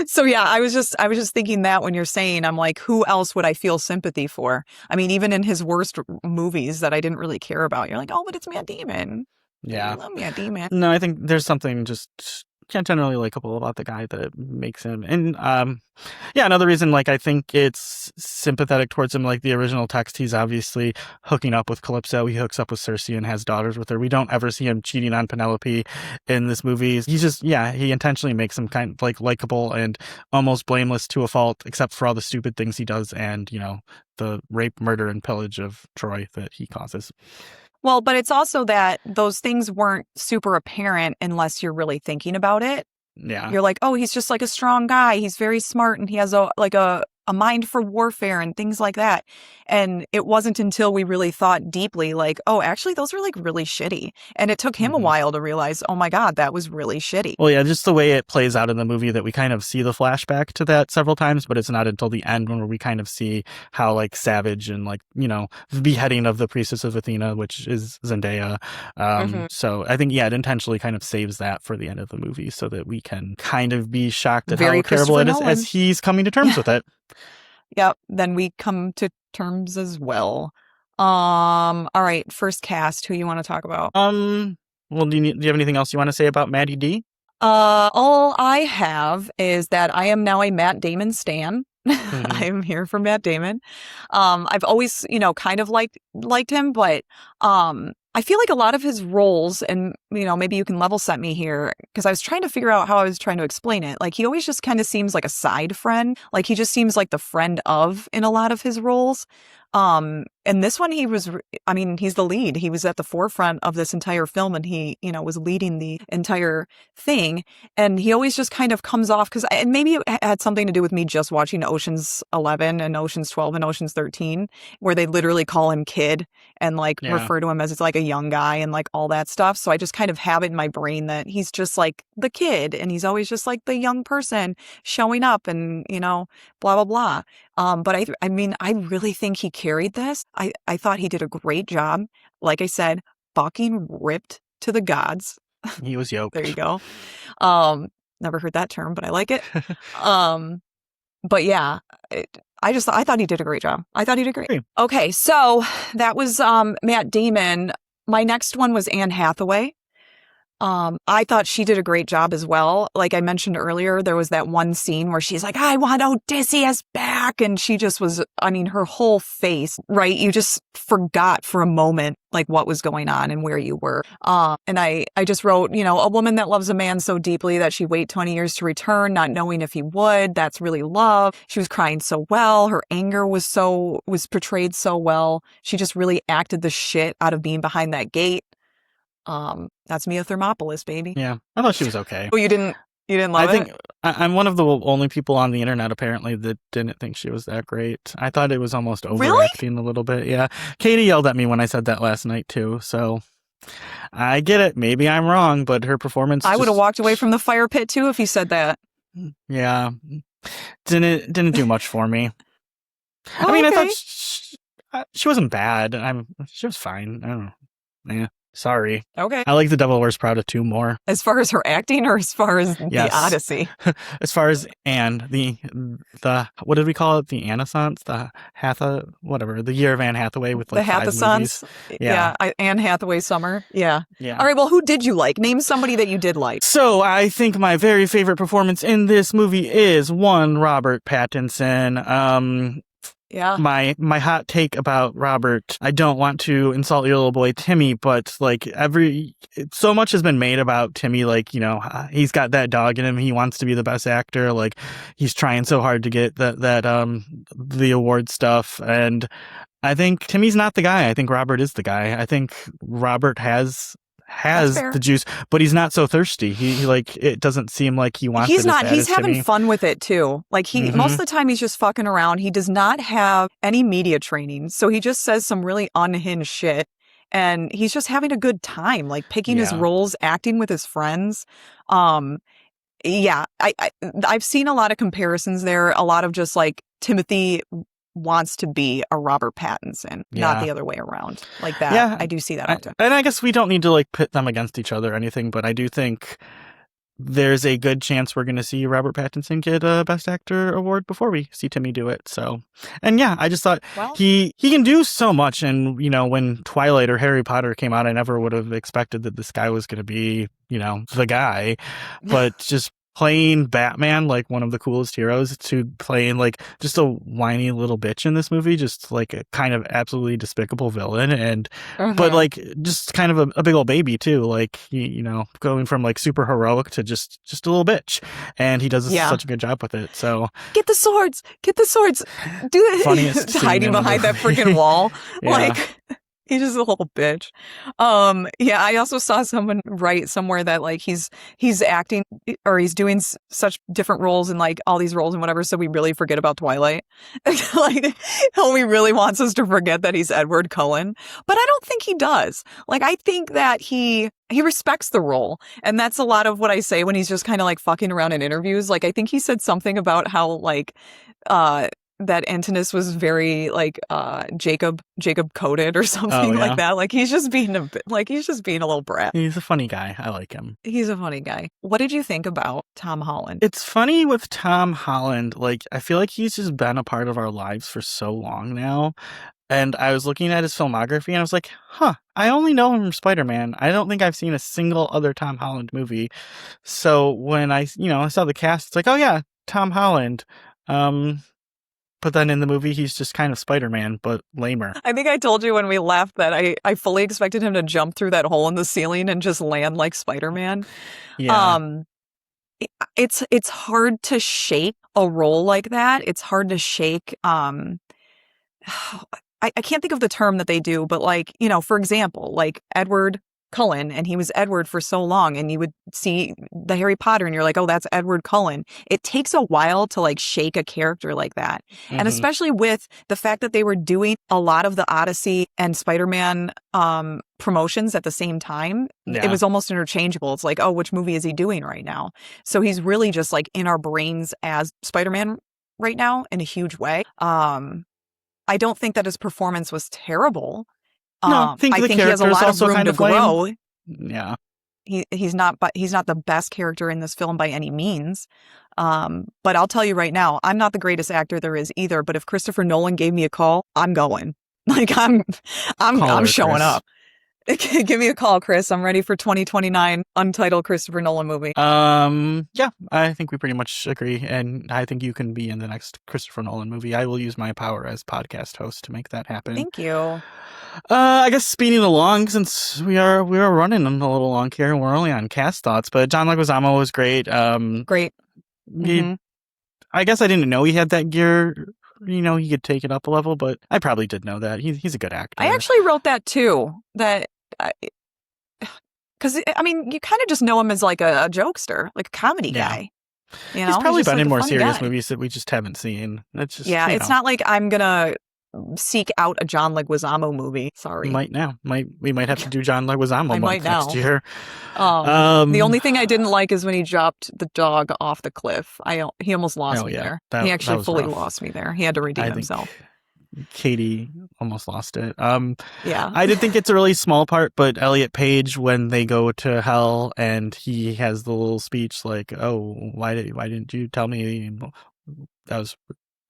So yeah, I was just thinking that when you're saying, I'm like, who else would I feel sympathy for? I mean, even in his worst movies that I didn't really care about, you're like, oh, but it's Matt Damon. Yeah. I love Matt Damon. No, I think there's something just generally likable about the guy that makes him. And another reason, I think it's sympathetic towards him, the original text, he's obviously hooking up with Calypso. He hooks up with Circe and has daughters with her. We don't ever see him cheating on Penelope in this movie. He's just, he intentionally makes him kind of likable and almost blameless to a fault, except for all the stupid things he does and, the rape, murder, and pillage of Troy that he causes. Well, but it's also that those things weren't super apparent unless you're really thinking about it. Yeah. You're like, oh, he's just a strong guy. He's very smart, and he has a mind for warfare and things like that. And it wasn't until we really thought deeply, oh, actually, those are really shitty. And it took him a while to realize, oh my God, that was really shitty. Well, yeah, just the way it plays out in the movie that we kind of see the flashback to that several times, but it's not until the end when we kind of see how savage and the beheading of the priestess of Athena, which is Zendaya. So I think, it intentionally kind of saves that for the end of the movie so that we can kind of be shocked at how terrible it is as he's coming to terms with it. Yep. Then we come to terms as well. All right, first cast, who you want to talk about? Well, do you have anything else you want to say about Maddie D? All I have is that I am now a Matt Damon stan. Mm-hmm. I am here for Matt Damon. I've always, kind of liked him, but I feel like a lot of his roles, and maybe you can level set me here, because I was trying to figure out how I was trying to explain it. Like he always just kind of seems like a side friend. Like he just seems like the friend of in a lot of his roles. And this one, he's the lead. He was at the forefront of this entire film, and he, was leading the entire thing. And he always just kind of comes off and maybe it had something to do with me just watching Ocean's 11 and Ocean's 12 and Ocean's 13, where they literally call him kid and refer to him as it's like a young guy and like all that stuff. So I just kind of have it in my brain that he's just like the kid, and he's always just like the young person showing up and, blah, blah, blah. But I really think he carried this. I thought he did a great job. Like I said, fucking ripped to the gods. He was yoked. There you go. Never heard that term, but I like it. But yeah, I thought he did a great job. I thought he did great. Okay, so that was Matt Damon. My next one was Anne Hathaway. I thought she did a great job as well. Like I mentioned earlier, there was that one scene where she's like, I want Odysseus back. And she just was, her whole face, right? You just forgot for a moment, like what was going on and where you were. And I just wrote, a woman that loves a man so deeply that she'd wait 20 years to return, not knowing if he would. That's really love. She was crying so well. Her anger was portrayed so well. She just really acted the shit out of being behind that gate. That's Mia Thermopolis, baby. Yeah, I thought she was okay. Oh, you didn't love it? I think I'm one of the only people on the internet apparently that didn't think she was that great. I thought it was almost overacting a little bit. Yeah, Katie yelled at me when I said that last night too. So I get it. Maybe I'm wrong, but her performance. I would have walked away from the fire pit too if you said that. Yeah, didn't do much for me. Oh, I thought she wasn't bad. She was fine. I don't know. Yeah. Sorry. Okay. I like The Devil Wears Prada 2 more. As far as her acting or as far as the Odyssey? As far as Anne, the what did we call it? The Annaissance? The whatever. The year of Anne Hathaway with like 5 movies. Yeah. Anne Hathaway summer. Yeah. Yeah. All right, well, who did you like? Name somebody that you did like. So I think my very favorite performance in this movie is Robert Pattinson. Yeah. My hot take about Robert, I don't want to insult your little boy Timmy, but like so much has been made about Timmy, like, he's got that dog in him. He wants to be the best actor. Like he's trying so hard to get the award stuff. And I think Timmy's not the guy. I think Robert is the guy. I think Robert has the juice, but he's not so thirsty. He like, it doesn't seem like he wants it. He's not. He's having Timmy. fun with it too. Like most of the time he's just fucking around. He does not have any media training, so he just says some really unhinged shit, and he's just having a good time, like picking his roles, acting with his friends. Yeah, I've seen a lot of comparisons there. A lot of just like Timothy wants to be a Robert Pattinson, not the other way around. Like that. Yeah, I do see that often. And I guess we don't need to like pit them against each other or anything, but I do think there's a good chance we're going to see Robert Pattinson get a Best Actor award before we see Timmy do it. So, and yeah, I just thought he can do so much. And, when Twilight or Harry Potter came out, I never would have expected that this guy was going to be, the guy, but just playing Batman, like one of the coolest heroes, to playing like just a whiny little bitch in this movie, just like a kind of absolutely despicable villain, and but like just kind of a big old baby too, like going from like super heroic to just a little bitch, and he does such a good job with it. So get the swords, do it. Funniest hiding behind that freaking wall, like. He's just a little bitch. Yeah, I also saw someone write somewhere that like he's acting or he's doing such different roles and like all these roles and whatever, so we really forget about Twilight. Like, he really wants us to forget that he's Edward Cullen, but I don't think he does. Like, I think that he respects the role, and that's a lot of what I say when he's just kind of like fucking around in interviews. Like, I think he said something about how like that Antinous was very like Jacob coded or something like that. Like he's just being a little brat. He's a funny guy. I like him. He's a funny guy. What did you think about Tom Holland? It's funny with Tom Holland. Like I feel like he's just been a part of our lives for so long now. And I was looking at his filmography and I was like, huh, I only know him from Spider-Man. I don't think I've seen a single other Tom Holland movie. So when I saw the cast, it's like, oh yeah, Tom Holland. But then in the movie, he's just kind of Spider-Man, but lamer. I think I told you when we left that I fully expected him to jump through that hole in the ceiling and just land like Spider-Man. Yeah. It's hard to shake a role like that. It's hard to shake I can't think of the term that they do, but like, for example, like Edward Cullen, and he was Edward for so long, and you would see the Harry Potter and you're like, oh, that's Edward Cullen. It takes a while to like shake a character like that. Mm-hmm. And especially with the fact that they were doing a lot of the Odyssey and Spider-Man promotions at the same time, it was almost interchangeable. It's like, oh, which movie is he doing right now? So he's really just like in our brains as Spider-Man right now in a huge way. I don't think that his performance was terrible. No, I think he has a lot of room to grow. Yeah, he's not the best character in this film by any means. But I'll tell you right now, I'm not the greatest actor there is either. But if Christopher Nolan gave me a call, I'm going. Like I'm showing up. Give me a call, Chris. I'm ready for 2029 untitled Christopher Nolan movie. Yeah, I think we pretty much agree, and I think you can be in the next Christopher Nolan movie. I will use my power as podcast host to make that happen. Thank you. I guess speeding along, since we are running a little long here, and we're only on cast thoughts, but John Leguizamo was great. Great. I guess I didn't know he had that gear. He could take it up a level, but I probably did know that. He's a good actor. I actually wrote that too. Because I mean, you kind of just know him as like a jokester, like a comedy guy. He's probably been in more serious movies that we just haven't seen. It's just it's not like I'm gonna seek out a John Leguizamo movie. Sorry, we might have to do John Leguizamo next year. The only thing I didn't like is when he dropped the dog off the cliff. He almost lost me there. He actually fully lost me there. He had to redeem himself. Katie almost lost it. I did think it's a really small part, but Elliot Page, when they go to hell and he has the little speech like, "Oh, why didn't you tell me?" That was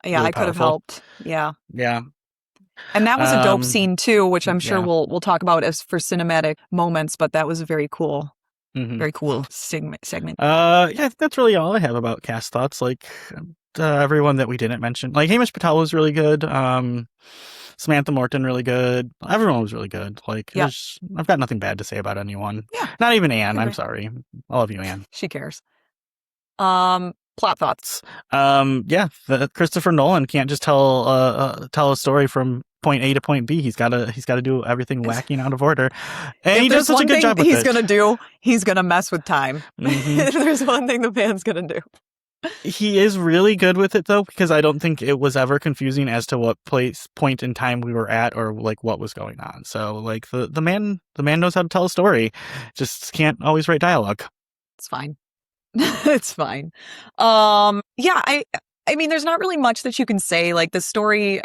really I could have helped. Yeah. And that was a dope scene too, which I'm sure we'll talk about as for cinematic moments. But that was a very cool, very cool segment. That's really all I have about cast thoughts. Like. Everyone that we didn't mention, like Hamish Patel was really good. Samantha Morton really good. Everyone was really good. Like, I've got nothing bad to say about anyone. Yeah, not even Anne. I'm sorry. I love you, Anne. She cares. Plot thoughts. Christopher Nolan can't just tell a story from point A to point B. He's got to do everything wacky and out of order. And he does such a good job with it. He's gonna mess with time. If there's one thing the band's gonna do. He is really good with it though, because I don't think it was ever confusing as to what point in time we were at or like what was going on. So like the man knows how to tell a story, just can't always write dialogue. It's fine. It's fine. I mean, there's not really much that you can say. Like the story,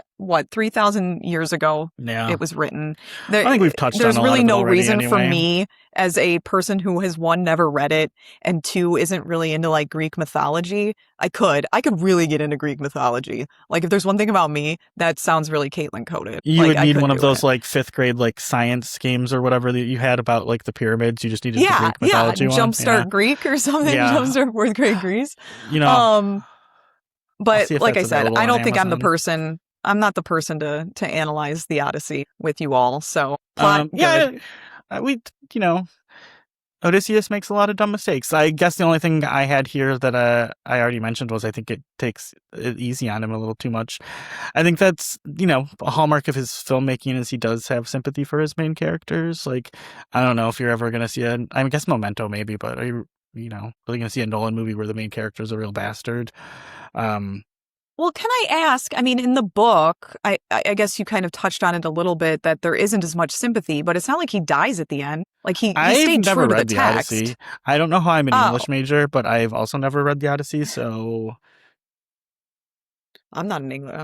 3,000 years ago, it was written. I think we've touched on a lot of it. There's really no reason anyway. for me, as a person who has one, never read it, and two, isn't really into like Greek mythology. I could really get into Greek mythology. Like if there's one thing about me, that sounds really Katelynn coded. You would need one of those like 5th grade like science games or whatever that you had about like the pyramids. You just needed the Greek mythology one. Jumpstart Greek or something. Yeah. Jumpstart 4th grade Greece. But like I said, I don't think I'm the person. I'm not the person to analyze the Odyssey with you all. So Odysseus makes a lot of dumb mistakes. I guess the only thing I had here that I already mentioned was I think it takes it easy on him a little too much. I think that's a hallmark of his filmmaking is he does have sympathy for his main characters. Like I don't know if you're ever going to see I guess Memento maybe, but are you really going to see a Nolan movie where the main character is a real bastard? Well, can I ask, I mean, in the book, I guess you kind of touched on it a little bit that there isn't as much sympathy, but it's not like he dies at the end. Like he stayed true to the text. Odyssey. I don't know how I'm an English major, but I've also never read the Odyssey, so... I'm not an English...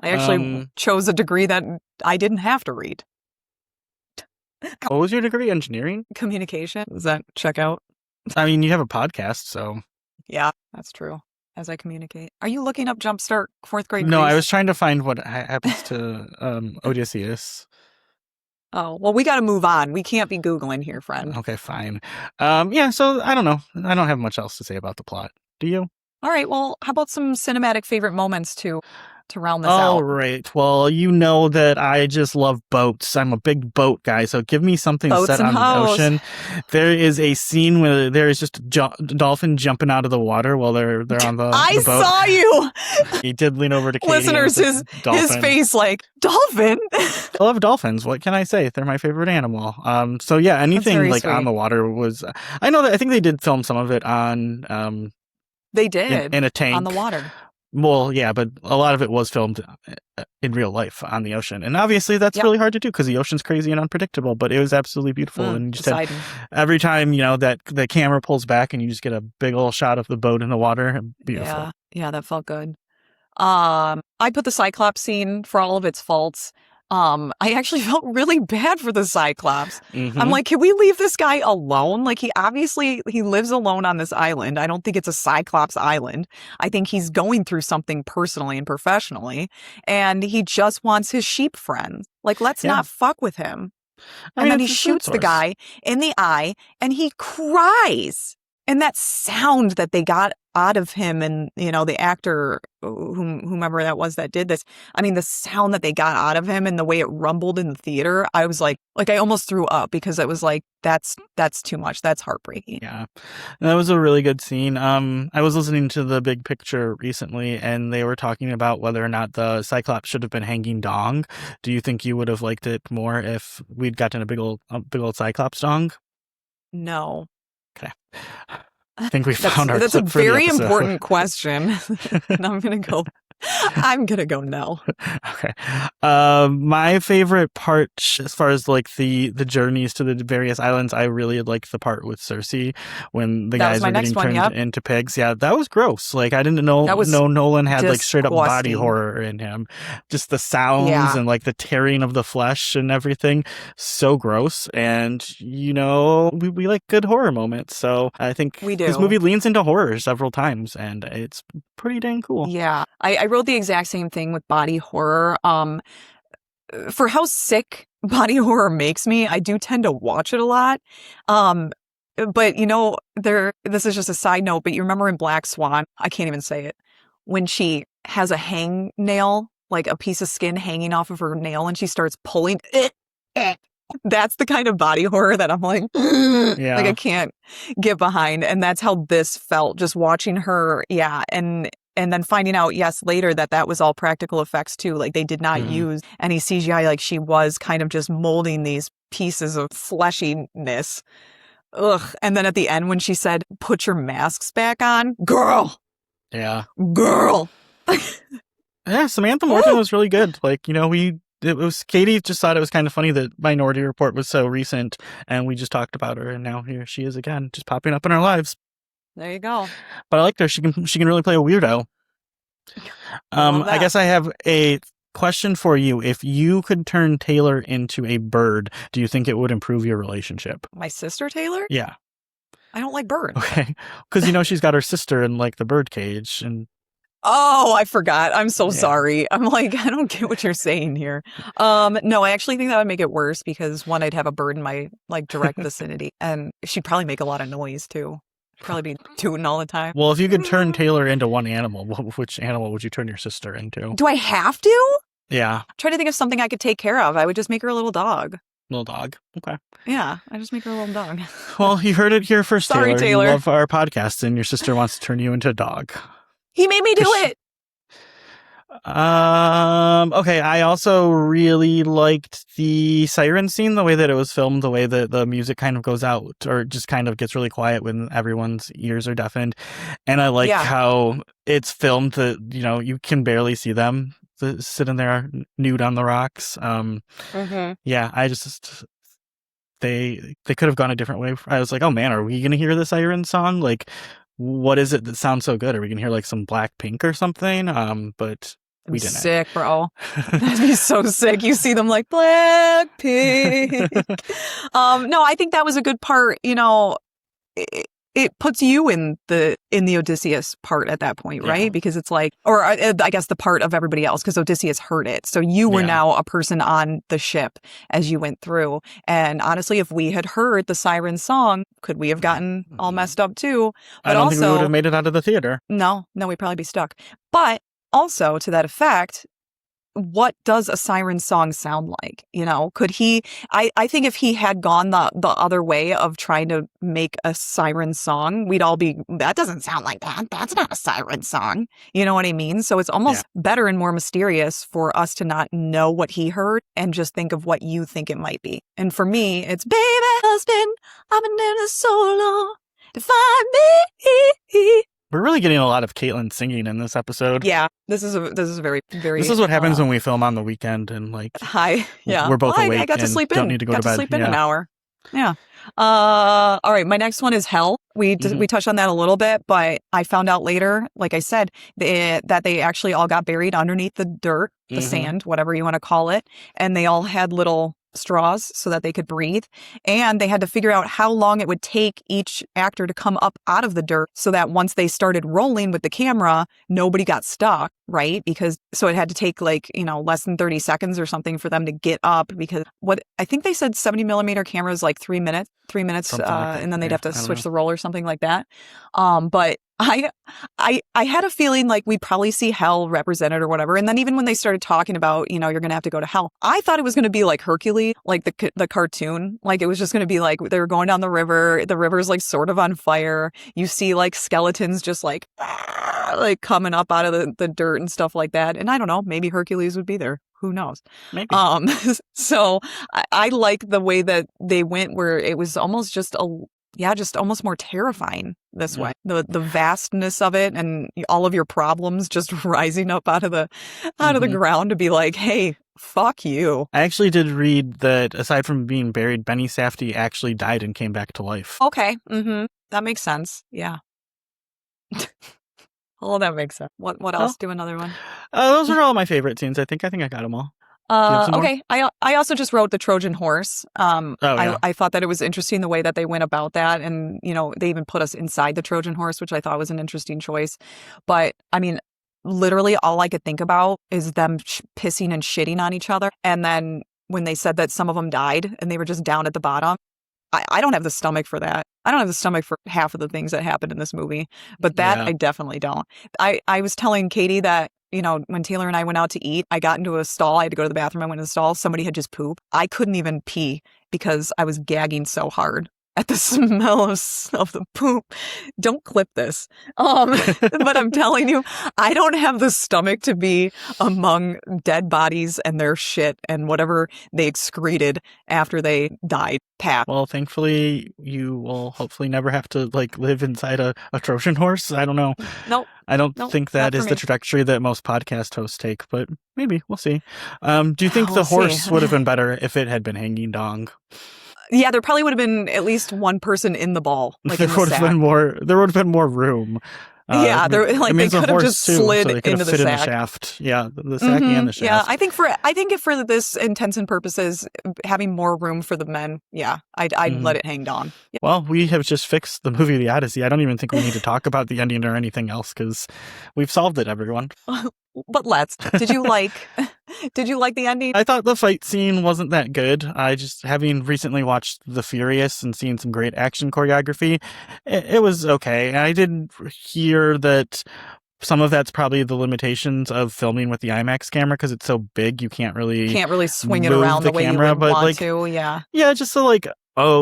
I actually chose a degree that I didn't have to read. What was your degree? Engineering? Communication. Does that check out? I mean, you have a podcast, so... Yeah, that's true. as I communicate. Are you looking up Jumpstart fourth grade No, I Grease? was trying to find what happens to Odysseus. Oh, well, we got to move on. We can't be Googling here, friend. Okay, fine. Yeah, so I don't know. I don't have much else to say about the plot. Do you? All right, well, how about some cinematic favorite moments to round this All out? right. Well, you know that I just love boats. I'm a big boat guy, so give me something Boats set and on the hoes. ocean. There is a scene where there is just a dolphin jumping out of the water while they're on the I boat. saw you. He did lean over to Katie. Listeners, his face like, dolphin? I love dolphins. What can I say? They're my favorite animal. So yeah, anything like on sweet. the water was. I know that I think they did film some of it on. They did in a tank on the water. Well, yeah, but a lot of it was filmed in real life on the ocean, and obviously that's really hard to do because the ocean's crazy and unpredictable. But it was absolutely beautiful, and you just had, every time that the camera pulls back and you just get a big old shot of the boat in the water. Beautiful. Yeah, that felt good. I put the Cyclops scene for all of its faults. I actually felt really bad for the Cyclops. Mm-hmm. I'm like, can we leave this guy alone? Like, he lives alone on this island. I don't think it's a Cyclops island. I think he's going through something personally and professionally, and he just wants his sheep friends. Like, let's not fuck with him. And then he shoots the guy in the eye, and he cries. And that sound that they got out of him and, the actor, whomever that was that did this, I mean, the sound that they got out of him and the way it rumbled in the theater, I was like I almost threw up because it was like, that's too much. That's heartbreaking. Yeah, that was a really good scene. I was listening to The Big Picture recently, and they were talking about whether or not the Cyclops should have been hanging dong. Do you think you would have liked it more if we'd gotten a big old Cyclops dong? No. Okay. I think we found our That's a clip for the very episode. important question. And I'm going to go no. Okay. My favorite part, as far as like the journeys to the various islands, I really like the part with Cersei when the guys were getting turned into pigs. Yeah, that was gross. Like, I didn't know Nolan had like straight up body horror in him. Just the sounds and like the tearing of the flesh and everything. So gross. And we like good horror moments. So I think this movie leans into horror several times, and it's pretty dang cool. Yeah. I wrote the exact same thing with body horror. For how sick body horror makes me, I do tend to watch it a lot. But this is just a side note, but you remember in Black Swan, I can't even say it, when she has a hang nail, like a piece of skin hanging off of her nail, and she starts pulling it. That's the kind of body horror that I'm like, like I can't get behind. And that's how this felt, just watching her. Yeah. And then finding out, later that was all practical effects too. Like, they did not use any CGI. Like, she was kind of just molding these pieces of fleshiness. Ugh. And then at the end when she said, put your masks back on, girl. Yeah. Girl. Yeah, Samantha Morton was really good. Like, Katie just thought it was kind of funny that Minority Report was so recent, and we just talked about her, and now here she is again, just popping up in our lives. There you go. But I liked her. She can really play a weirdo. I guess I have a question for you. If you could turn Taylor into a bird, do you think it would improve your relationship? My sister Taylor? Yeah. I don't like birds. Okay. Because she's got her sister in like the bird cage, and oh, I forgot. I'm so sorry. I'm like, I don't get what you're saying here. No, I actually think that would make it worse because one, I'd have a bird in my like direct vicinity, and she'd probably make a lot of noise too. Probably be tooting all the time. Well, if you could turn Taylor into one animal, which animal would you turn your sister into? Do I have to? Yeah. I'm trying to think of something I could take care of. I would just make her a little dog. Little dog. Okay. Yeah, I just make her a little dog. Well, you heard it here first, Sorry, Taylor. You love our podcast, and your sister wants to turn you into a dog. He made me do it. Okay, I also really liked the siren scene, the way that it was filmed, the way that the music kind of goes out or just kind of gets really quiet when everyone's ears are deafened. And I like how it's filmed that, you can barely see them sitting there nude on the rocks. Yeah, I just they could have gone a different way. I was like, oh man, are we gonna hear the siren song? Like, what is it that sounds so good? Are we gonna hear like some Blackpink or something? But we didn't. Sick, bro. That'd be so sick. You see them like Blackpink. No, I think that was a good part. it puts you in the Odysseus part at that point, right? Yeah. Because it's like, or I guess the part of everybody else, because Odysseus heard it. So you were now a person on the ship as you went through. And honestly, if we had heard the siren song, could we have gotten all messed up too? But I don't also, think we would have made it out of the theater. No, we'd probably be stuck. But also to that effect, what does a siren song sound like? You know, could he, I think if he had gone the other way of trying to make a siren song, we'd all be, that doesn't sound like that. That's not a siren song. You know what I mean? So it's almost better and more mysterious for us to not know what he heard and just think of what you think it might be. And for me, it's baby husband, I've been in this so long to find me. We're really getting a lot of Katelynn singing in this episode. Yeah, this is very, very. This is what happens when we film on the weekend and like. We're both awake. I got to sleep in. Don't need to go to bed. Sleep in an hour. Yeah. All right. My next one is Hell. We touched on that a little bit, but I found out later, like I said, that they actually all got buried underneath the dirt, the sand, whatever you want to call it, and they all had little straws so that they could breathe, and they had to figure out how long it would take each actor to come up out of the dirt so that once they started rolling with the camera, nobody got stuck, right? Because so it had to take like, less than 30 seconds or something for them to get up, because what I think they said 70 millimeter cameras like 3 minutes, and then they'd have to switch the roll or something like that. But I had a feeling like we'd probably see hell represented or whatever. And then even when they started talking about, you're going to have to go to hell, I thought it was going to be like Hercules, like the cartoon. Like it was just going to be like they were going down the river. The river's like sort of on fire. You see like skeletons just like coming up out of the dirt and stuff like that. And I don't know, maybe Hercules would be there. Who knows? Maybe. So I like the way that they went, where it was almost just almost more terrifying this way. The vastness of it and all of your problems just rising up out of the ground to be like, hey, fuck you. I actually did read that aside from being buried, Benny Safdie actually died and came back to life. Okay. That makes sense. Yeah. Oh, that makes sense. What else? Do another one. Those are all my favorite scenes. I think I got them all. Okay. I also just wrote the Trojan horse. I thought that it was interesting the way that they went about that. And, they even put us inside the Trojan horse, which I thought was an interesting choice. But I mean, literally all I could think about is them pissing and shitting on each other. And then when they said that some of them died and they were just down at the bottom, I don't have the stomach for that. I don't have the stomach for half of the things that happened in this movie, but that I definitely don't. I was telling Katie that, when Taylor and I went out to eat, I got into a stall. I had to go to the bathroom. I went in the stall. Somebody had just pooped. I couldn't even pee because I was gagging so hard at the smell of the poop. Don't clip this. But I'm telling you, I don't have the stomach to be among dead bodies and their shit and whatever they excreted after they died. Pat. Well, thankfully, you will hopefully never have to live inside a Trojan horse. I don't know. Nope. I don't think that is the trajectory that most podcast hosts take, but maybe we'll see. Do you think the horse would have been better if it had been hanging dong? Yeah, there probably would have been at least one person in the ball. There would have been more room. Yeah, they could have just slid so into the sack. In the shaft. Yeah, the sack and the shaft. Yeah, I think for this intents and purposes, having more room for the men, I'd let it hang down. Yeah. Well, we have just fixed the movie The Odyssey. I don't even think we need to talk about the ending or anything else because we've solved it, everyone. But did you like the ending? I thought the fight scene wasn't that good. I just, having recently watched The Furious and seen some great action choreography, it was okay. And I did hear that some of that's probably the limitations of filming with the IMAX camera because it's so big, you can't really swing it around the way you would want to. Yeah. Yeah, just so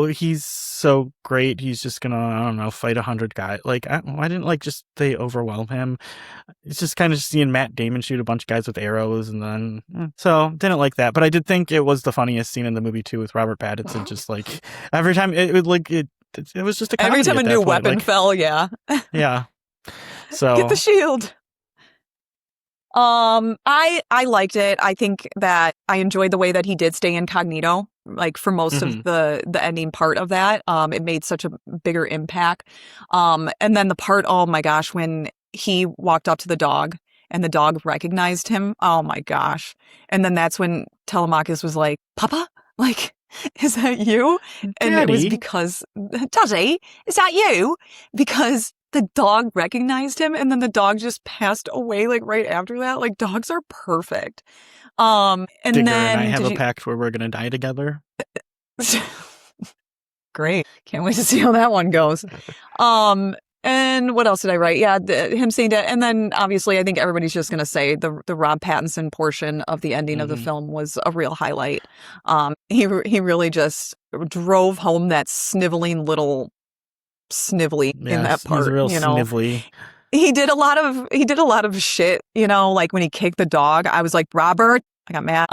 he's so great, he's just gonna, I don't know, fight 100 guys. I didn't just they overwhelm him. It's just kind of seeing Matt Damon shoot a bunch of guys with arrows and then, so didn't like that. But I did think it was the funniest scene in the movie too with Robert Pattinson. Just every time it was just a comedy. Every time a new weapon fell, yeah. Yeah. So get the shield. I liked it. I think that I enjoyed the way that he did stay incognito, for most of the ending part of that. It made such a bigger impact. And then the part, oh my gosh, when he walked up to the dog and the dog recognized him. Oh my gosh. And then that's when Telemachus was like, Papa? is that you? And it was Daddy? because, Daddy, is that you? Because the dog recognized him and then the dog just passed away like right after that. Like dogs are perfect. And Digger then and I have a pact where we're going to die together. Great. Can't wait to see how that one goes. And what else did I write? Yeah, him saying that. And then obviously I think everybody's just going to say the Rob Pattinson portion of the ending of the film was a real highlight. He really just drove home that sniveling little snivelly in that part. He's real you know, snivelly. He did a lot of shit, you know, like when he kicked the dog, I was like, Robert, I got mad.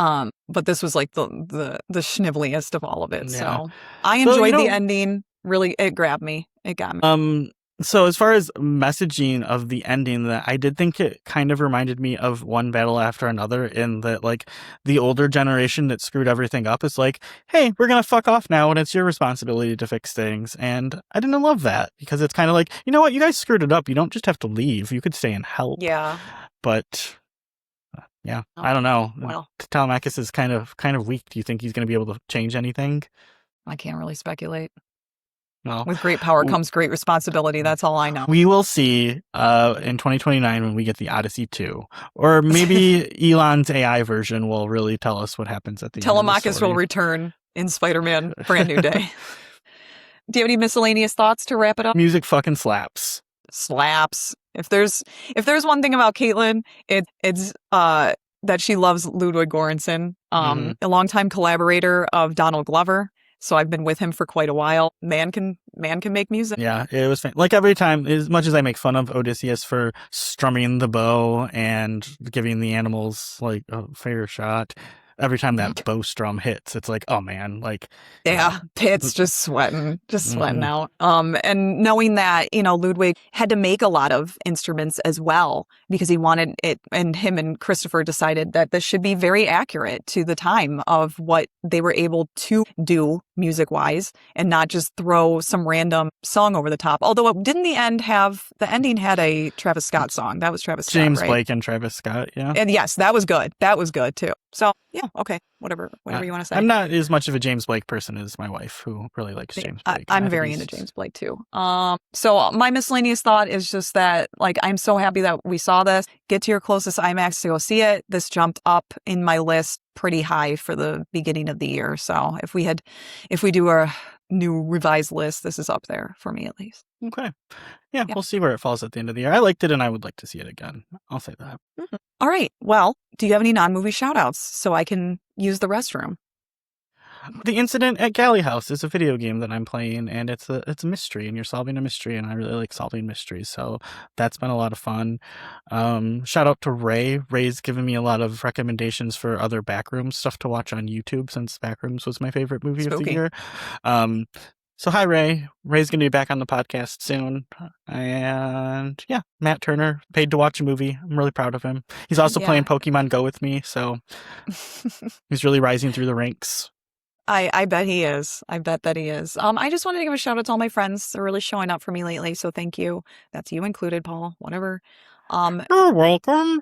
But this was like the schniveliest of all of it. Yeah. So I enjoyed the ending. Really, it grabbed me. It got me. So as far as messaging of the ending, that I did think it kind of reminded me of One Battle After Another, in that like the older generation that screwed everything up is like, hey, we're gonna fuck off now and it's your responsibility to fix things. And I didn't love that, because it's kind of like, you know what, you guys screwed it up, you don't just have to leave, you could stay and help. Yeah. But I don't know. Well, Telemachus is kind of weak. Do you think he's gonna be able to change anything? I can't really speculate. Well, with great power comes great responsibility. That's all I know. We will see in 2029 when we get the Odyssey 2. Or maybe Elon's AI version will really tell us what happens at the end of the Telemachus story. will return in Spider-Man Brand New Day. Do you have any miscellaneous thoughts to wrap it up? Music fucking slaps. Slaps. If there's one thing about Katelynn, it's that she loves Ludwig Göransson, a longtime collaborator of Donald Glover. So I've been with him for quite a while. Man can make music. Yeah, it was like every time, as much as I make fun of Odysseus for strumming the bow and giving the animals like a fair shot, every time that bow strum hits, it's like, oh man, like Pitt's just sweating out. And knowing that, you know, Ludwig had to make a lot of instruments as well because he wanted it, and him and Christopher decided that this should be very accurate to the time of what they were able to do music wise, and not just throw some random song over the top. Although it didn't the ending had a Travis Scott song. That was Travis Scott, James right? Blake and Travis Scott, yeah. And yes, that was good. That was good too. So yeah, okay, whatever you want to say. I'm not as much of a James Blake person as my wife, who really likes James Blake. I'm very into James Blake too. So my miscellaneous thought is just that, like, I'm so happy that we saw this. Get to your closest IMAX to go see it. This jumped up in my list pretty high for the beginning of the year. So if we do a new revised list, this is up there for me at least. Okay. Yeah, we'll see where it falls at the end of the year. I liked it and I would like to see it again. I'll say that. Mm-hmm. All right. Well, do you have any non-movie shout outs so I can use the restroom? The Incident at Galley House is a video game that I'm playing, and it's a mystery, and you're solving a mystery, and I really like solving mysteries, so that's been a lot of fun. Shout out to Ray. Ray's given me a lot of recommendations for other Backrooms stuff to watch on YouTube, since Backrooms was my favorite movie of the year. So hi, Ray. Ray's going to be back on the podcast soon. And yeah, Matt Turner, paid to watch a movie. I'm really proud of him. He's also playing Pokemon Go with me, so he's really rising through the ranks. I bet he is. I bet that he is. I just wanted to give a shout out to all my friends. They're really showing up for me lately, so thank you. That's you included, Paul. Whatever. You're welcome.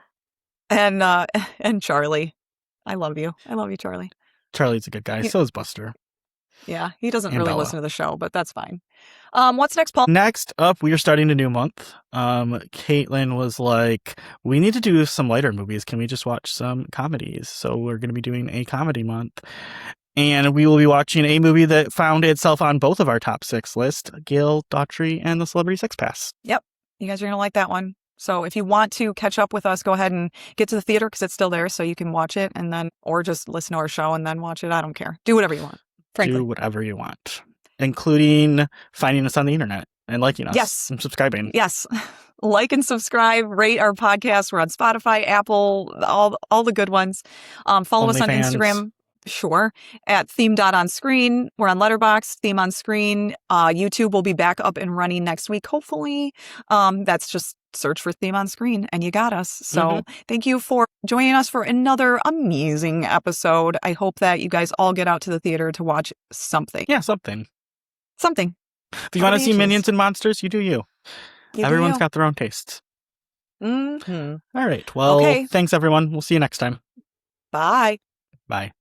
And Charlie. I love you. I love you, Charlie. Charlie's a good guy. So is Buster. Yeah, he doesn't really listen to the show, but that's fine. What's next, Paul? Next up, we are starting a new month. Katelynn was like, we need to do some lighter movies. Can we just watch some comedies? So we're going to be doing a comedy month. And we will be watching a movie that found itself on both of our top 6 lists, Gail Daughtry and the Celebrity Sex Pass. Yep. You guys are going to like that one. So if you want to catch up with us, go ahead and get to the theater because it's still there, so you can watch it, and then, or just listen to our show and then watch it. I don't care. Do whatever you want. Frankly. Do whatever you want, including finding us on the internet and liking us. Yes. And subscribing. Yes. Like and subscribe, rate our podcast. We're on Spotify, Apple, all the good ones. Follow us on Instagram. Sure. At theme.onscreen. We're on Letterboxd, Theme on Screen. YouTube will be back up and running next week, hopefully. That's just search for Theme on Screen and you got us. So thank you for joining us for another amazing episode. I hope that you guys all get out to the theater to watch something. Yeah, something. Something. If you want to see Minions and Monsters, you do you. Everyone's got their own tastes. Mm-hmm. All right. Well, thanks everyone. We'll see you next time. Bye. Bye.